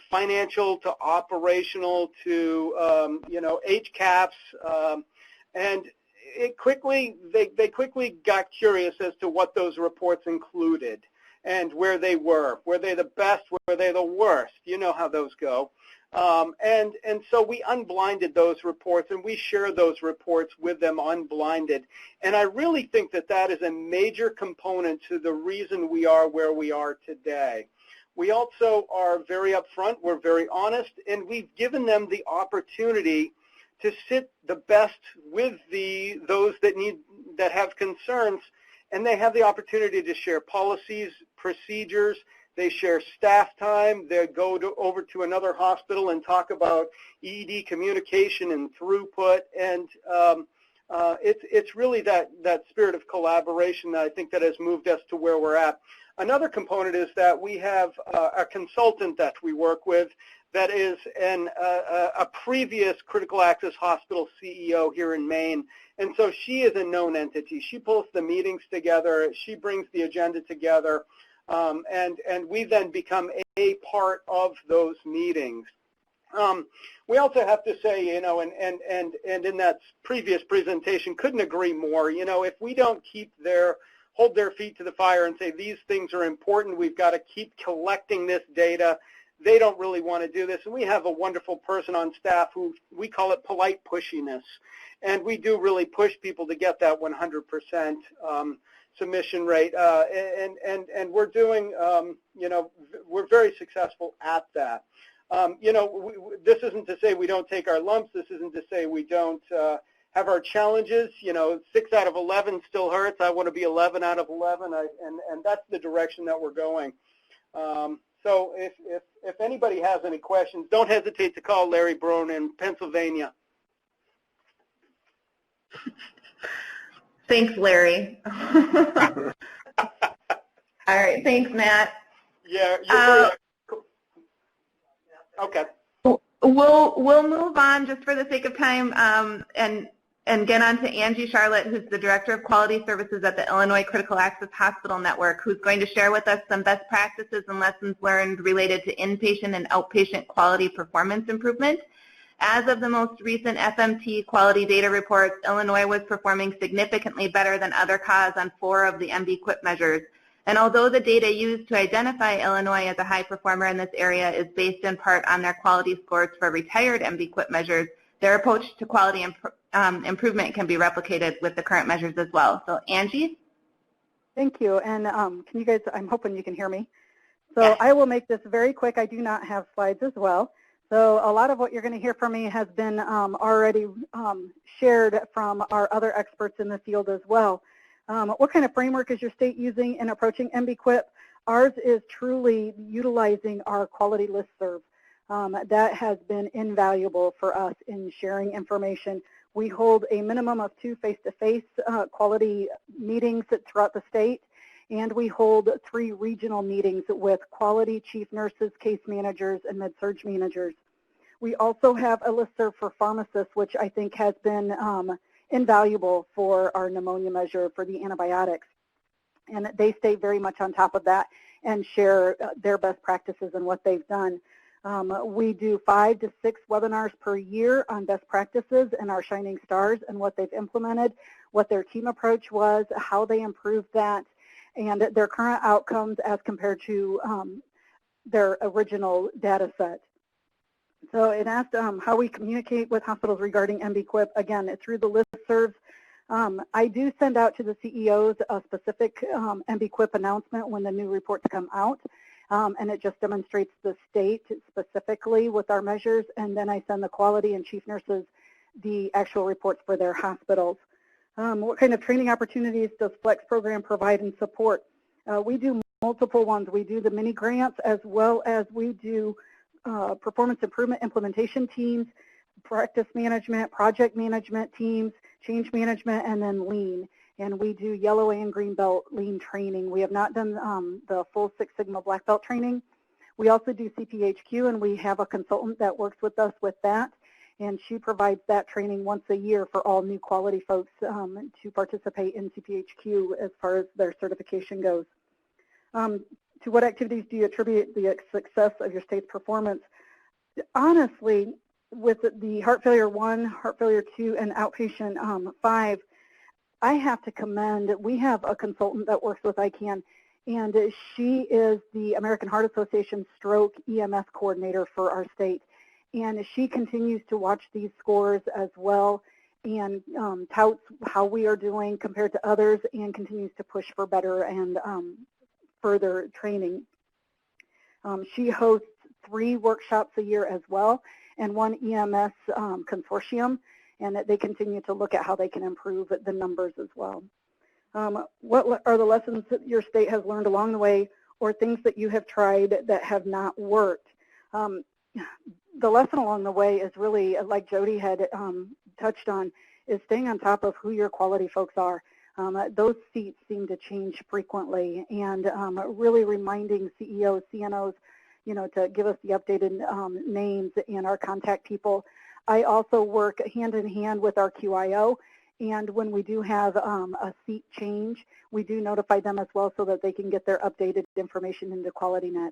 S10: financial to operational to, HCAHPS. And they quickly got curious as to what those reports included and where they were. Were they the best? Were they the worst? You know how those go. And so we unblinded those reports, and we share those reports with them unblinded. And I really think that that is a major component to the reason we are where we are today. We also are very upfront, we're very honest, and we've given them the opportunity to sit the best with those that have concerns, and they have the opportunity to share policies, procedures. They share staff time. They go over to another hospital and talk about ED communication and throughput. And it's really that spirit of collaboration that I think that has moved us to where we're at. Another component is that we have a consultant that we work with that is a previous critical access hospital CEO here in Maine. And so she is a known entity. She pulls the meetings together. She brings the agenda together. And we then become a part of those meetings. We also have to say, you know, and in that previous presentation, couldn't agree more. You know, if we don't hold their feet to the fire and say these things are important, we've got to keep collecting this data, they don't really want to do this. And we have a wonderful person on staff who we call it polite pushiness. And we do really push people to get that 100% submission rate. And we're doing, you know, we're very successful at that. You know, this isn't to say we don't take our lumps. This isn't to say we don't have our challenges. You know, 6 out of 11 still hurts. I want to be 11 out of 11, and that's the direction that we're going. So if anybody has any questions, don't hesitate to call Larry Brown in Pennsylvania.
S1: Thanks, Larry. All right, thanks, Matt.
S10: Yeah, you're very cool. Okay.
S1: We'll move on just for the sake of time and get on to Angie Charlotte, who's the Director of Quality Services at the Illinois Critical Access Hospital Network, who's going to share with us some best practices and lessons learned related to inpatient and outpatient quality performance improvement. As of the most recent FMT quality data reports, Illinois was performing significantly better than other CAs on 4 of the MB-QIP measures. And although the data used to identify Illinois as a high performer in this area is based in part on their quality scores for retired MB-QIP measures, their approach to quality improvement can be replicated with the current measures as well. So Angie?
S11: Thank you. And can you guys, I'm hoping you can hear me. So
S1: yes.
S11: I will make this very quick. I do not have slides as well. So a lot of what you're going to hear from me has been already shared from our other experts in the field as well. What kind of framework is your state using in approaching MB-QIP? Ours is truly utilizing our quality listserv. That has been invaluable for us in sharing information. We hold a minimum of 2 face-to-face quality meetings throughout the state, and we hold 3 regional meetings with quality chief nurses, case managers, and med-surg managers. We also have a listserv for pharmacists, which I think has been invaluable for our pneumonia measure for the antibiotics. And they stay very much on top of that and share their best practices and what they've done. We do 5 to 6 webinars per year on best practices and our shining stars and what they've implemented, what their team approach was, how they improved that, and their current outcomes as compared to their original data set. So it asked how we communicate with hospitals regarding MB-QIP. Again, it's through the listservs. I do send out to the CEOs a specific MB-QIP announcement when the new reports come out, and it just demonstrates the state specifically with our measures, and then I send the quality and chief nurses the actual reports for their hospitals. What kind of training opportunities does Flex program provide and support? We do multiple ones. We do the mini grants as well as we do performance improvement implementation teams, practice management, project management teams, change management, and then lean. And we do yellow and green belt lean training. We have not done the full Six Sigma black belt training. We also do CPHQ, and we have a consultant that works with us with that. And she provides that training once a year for all new quality folks to participate in CPHQ as far as their certification goes. To what activities do you attribute the success of your state's performance? Honestly, with the heart failure 1, heart failure 2, and outpatient 5, I have to commend, we have a consultant that works with ICANN, and she is the American Heart Association stroke EMS coordinator for our state. And she continues to watch these scores as well and touts how we are doing compared to others and continues to push for better and further training. She hosts 3 workshops a year as well and 1 EMS consortium, and they continue to look at how they can improve the numbers as well. What are the lessons that your state has learned along the way or things that you have tried that have not worked? The lesson along the way is really, like Jody had touched on, is staying on top of who your quality folks are. Those seats seem to change frequently, and really reminding CEOs, CNOs, to give us the updated names and our contact people. I also work hand in hand with our QIO, and when we do have a seat change, we do notify them as well so that they can get their updated information into QualityNet.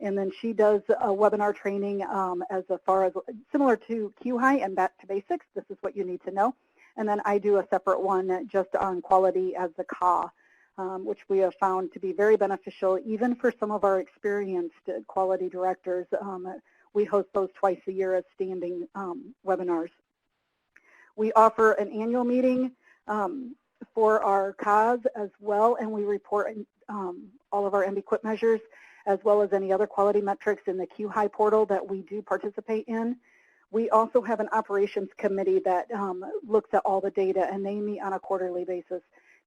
S11: And then she does a webinar training as far as similar to QHI and Back to Basics. This is what you need to know. And then I do a separate one just on quality as the CA, which we have found to be very beneficial even for some of our experienced quality directors. We host those twice a year as standing webinars. We offer an annual meeting for our CAs as well, and we report all of our MBQuip measures as well as any other quality metrics in the QHI portal that we do participate in. We also have an operations committee that looks at all the data, and they meet on a quarterly basis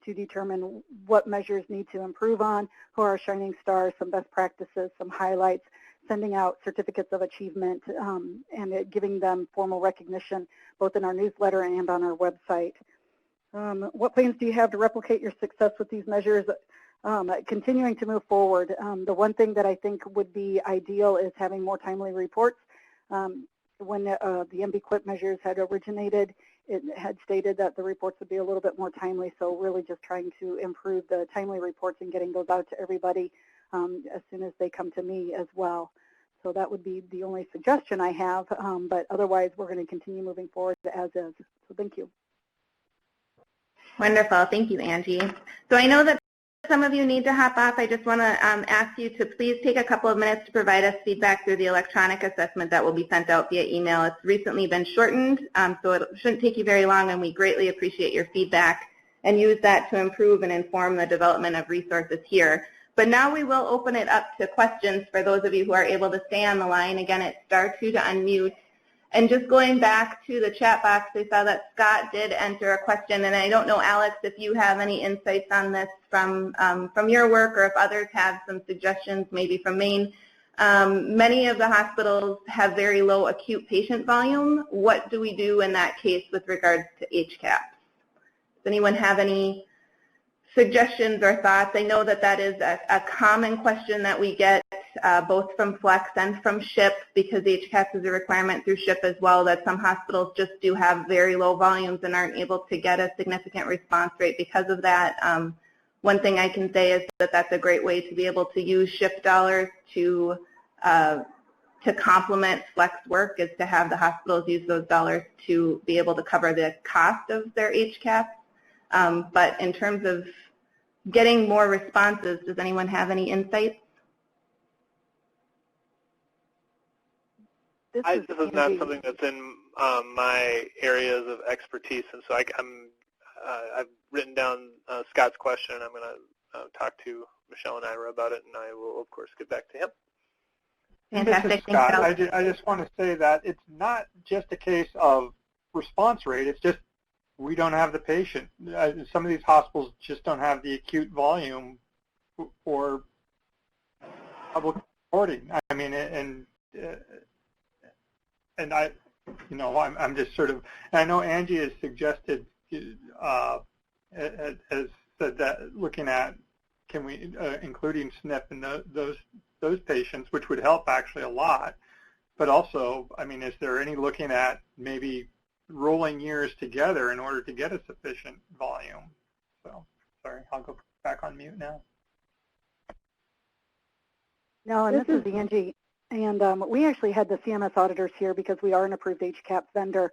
S11: to determine what measures need to improve on, who are shining stars, some best practices, some highlights, sending out certificates of achievement, and giving them formal recognition both in our newsletter and on our website. What plans do you have to replicate your success with these measures? Continuing to move forward. The one thing that I think would be ideal is having more timely reports. When the MBQuip measures had originated, it had stated that the reports would be a little bit more timely, so really just trying to improve the timely reports and getting those out to everybody as soon as they come to me as well. So that would be the only suggestion I have, but otherwise we're going to continue moving forward as is. So thank you.
S1: Wonderful. Thank you, Angie. So I know that some of you need to hop off. I just want to ask you to please take a couple of minutes to provide us feedback through the electronic assessment that will be sent out via email. It's recently been shortened, so it shouldn't take you very long, and we greatly appreciate your feedback and use that to improve and inform the development of resources here. But now we will open it up to questions for those of you who are able to stay on the line. Again, it's *2 to unmute. And just going back to the chat box, I saw that Scott did enter a question, and I don't know, Alex, if you have any insights on this from your work, or if others have some suggestions, maybe from Maine. Many of the hospitals have very low acute patient volume. What do we do in that case with regards to HCAPs? Does anyone have any suggestions or thoughts? I know that that is a common question that we get both from Flex and from SHIP, because HCAPS is a requirement through SHIP as well, that some hospitals just do have very low volumes and aren't able to get a significant response rate because of that. One thing I can say is that that's a great way to be able to use SHIP dollars to complement Flex work, is to have the hospitals use those dollars to be able to cover the cost of their HCAPS. But in terms of getting more responses, does anyone have any insights?
S6: This is not something that's in my areas of expertise, and so I've written down Scott's question, and I'm going to talk to Michelle and Ira about it, and I will, of course, get back to him.
S1: Fantastic.
S12: This is Scott. I just want to say that it's not just a case of response rate. It's just we don't have the patient. Some of these hospitals just don't have the acute volume for public reporting. I mean, and I, I'm just sort of, and I know Angie has suggested, has said that looking at, can we, including SNP in those patients, which would help actually a lot. But also, I mean, is there any looking at maybe rolling years together in order to get a sufficient volume? So, sorry, I'll go back on mute now.
S11: No, and this is Angie. And we actually had the CMS auditors here because we are an approved HCAP vendor.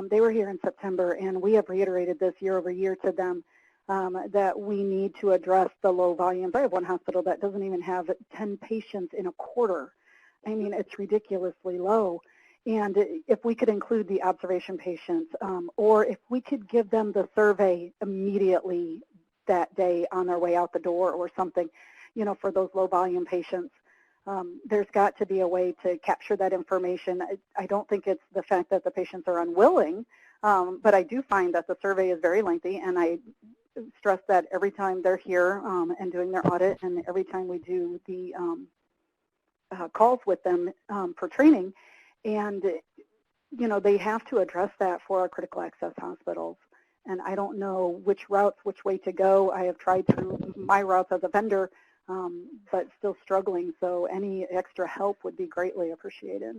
S11: They were here in September, and we have reiterated this year over year to them that we need to address the low volumes. I have one hospital that doesn't even have 10 patients in a quarter. I mean, it's ridiculously low. And if we could include the observation patients, or if we could give them the survey immediately that day on their way out the door or something, for those low volume patients, there's got to be a way to capture that information. I don't think it's the fact that the patients are unwilling, but I do find that the survey is very lengthy, and I stress that every time they're here and doing their audit, and every time we do the calls with them for training. And they have to address that for our critical access hospitals. And I don't know which routes, which way to go. I have tried through my routes as a vendor, but still struggling. So any extra help would be greatly appreciated.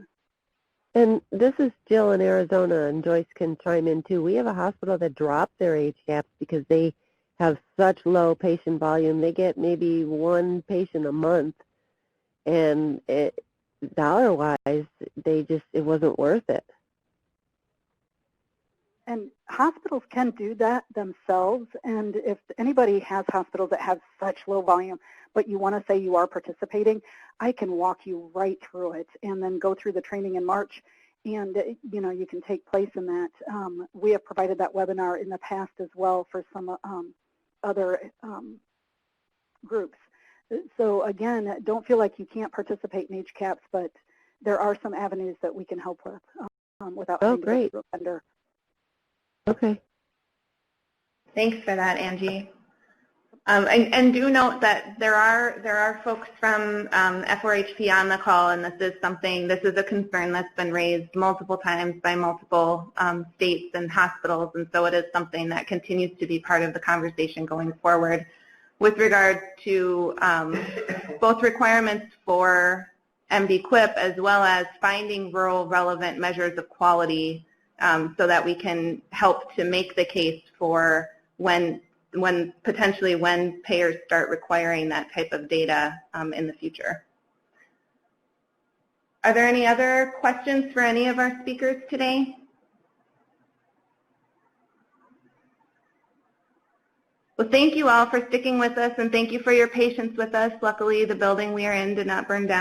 S13: And this is Jill in Arizona, and Joyce can chime in too. We have a hospital that dropped their HCAHPS because they have such low patient volume. They get maybe one patient a month, and dollar-wise, it wasn't worth it.
S11: And hospitals can do that themselves, and if anybody has hospitals that have such low volume, but you want to say you are participating, I can walk you right through it and then go through the training in March, and you can take place in that. We have provided that webinar in the past as well for some other groups. So again, don't feel like you can't participate in HCAHPS, but there are some avenues that we can help with without having to go through a vendor.
S13: Okay.
S1: Thanks for that, Angie. And do note that there are folks from F4HP on the call, and this is a concern that's been raised multiple times by multiple states and hospitals, and so it is something that continues to be part of the conversation going forward with regard to both requirements for MD-QIP as well as finding rural relevant measures of quality so that we can help to make the case for potentially when payers start requiring that type of data in the future. Are there any other questions for any of our speakers today? Well, thank you all for sticking with us, and thank you for your patience with us. Luckily, the building we are in did not burn down.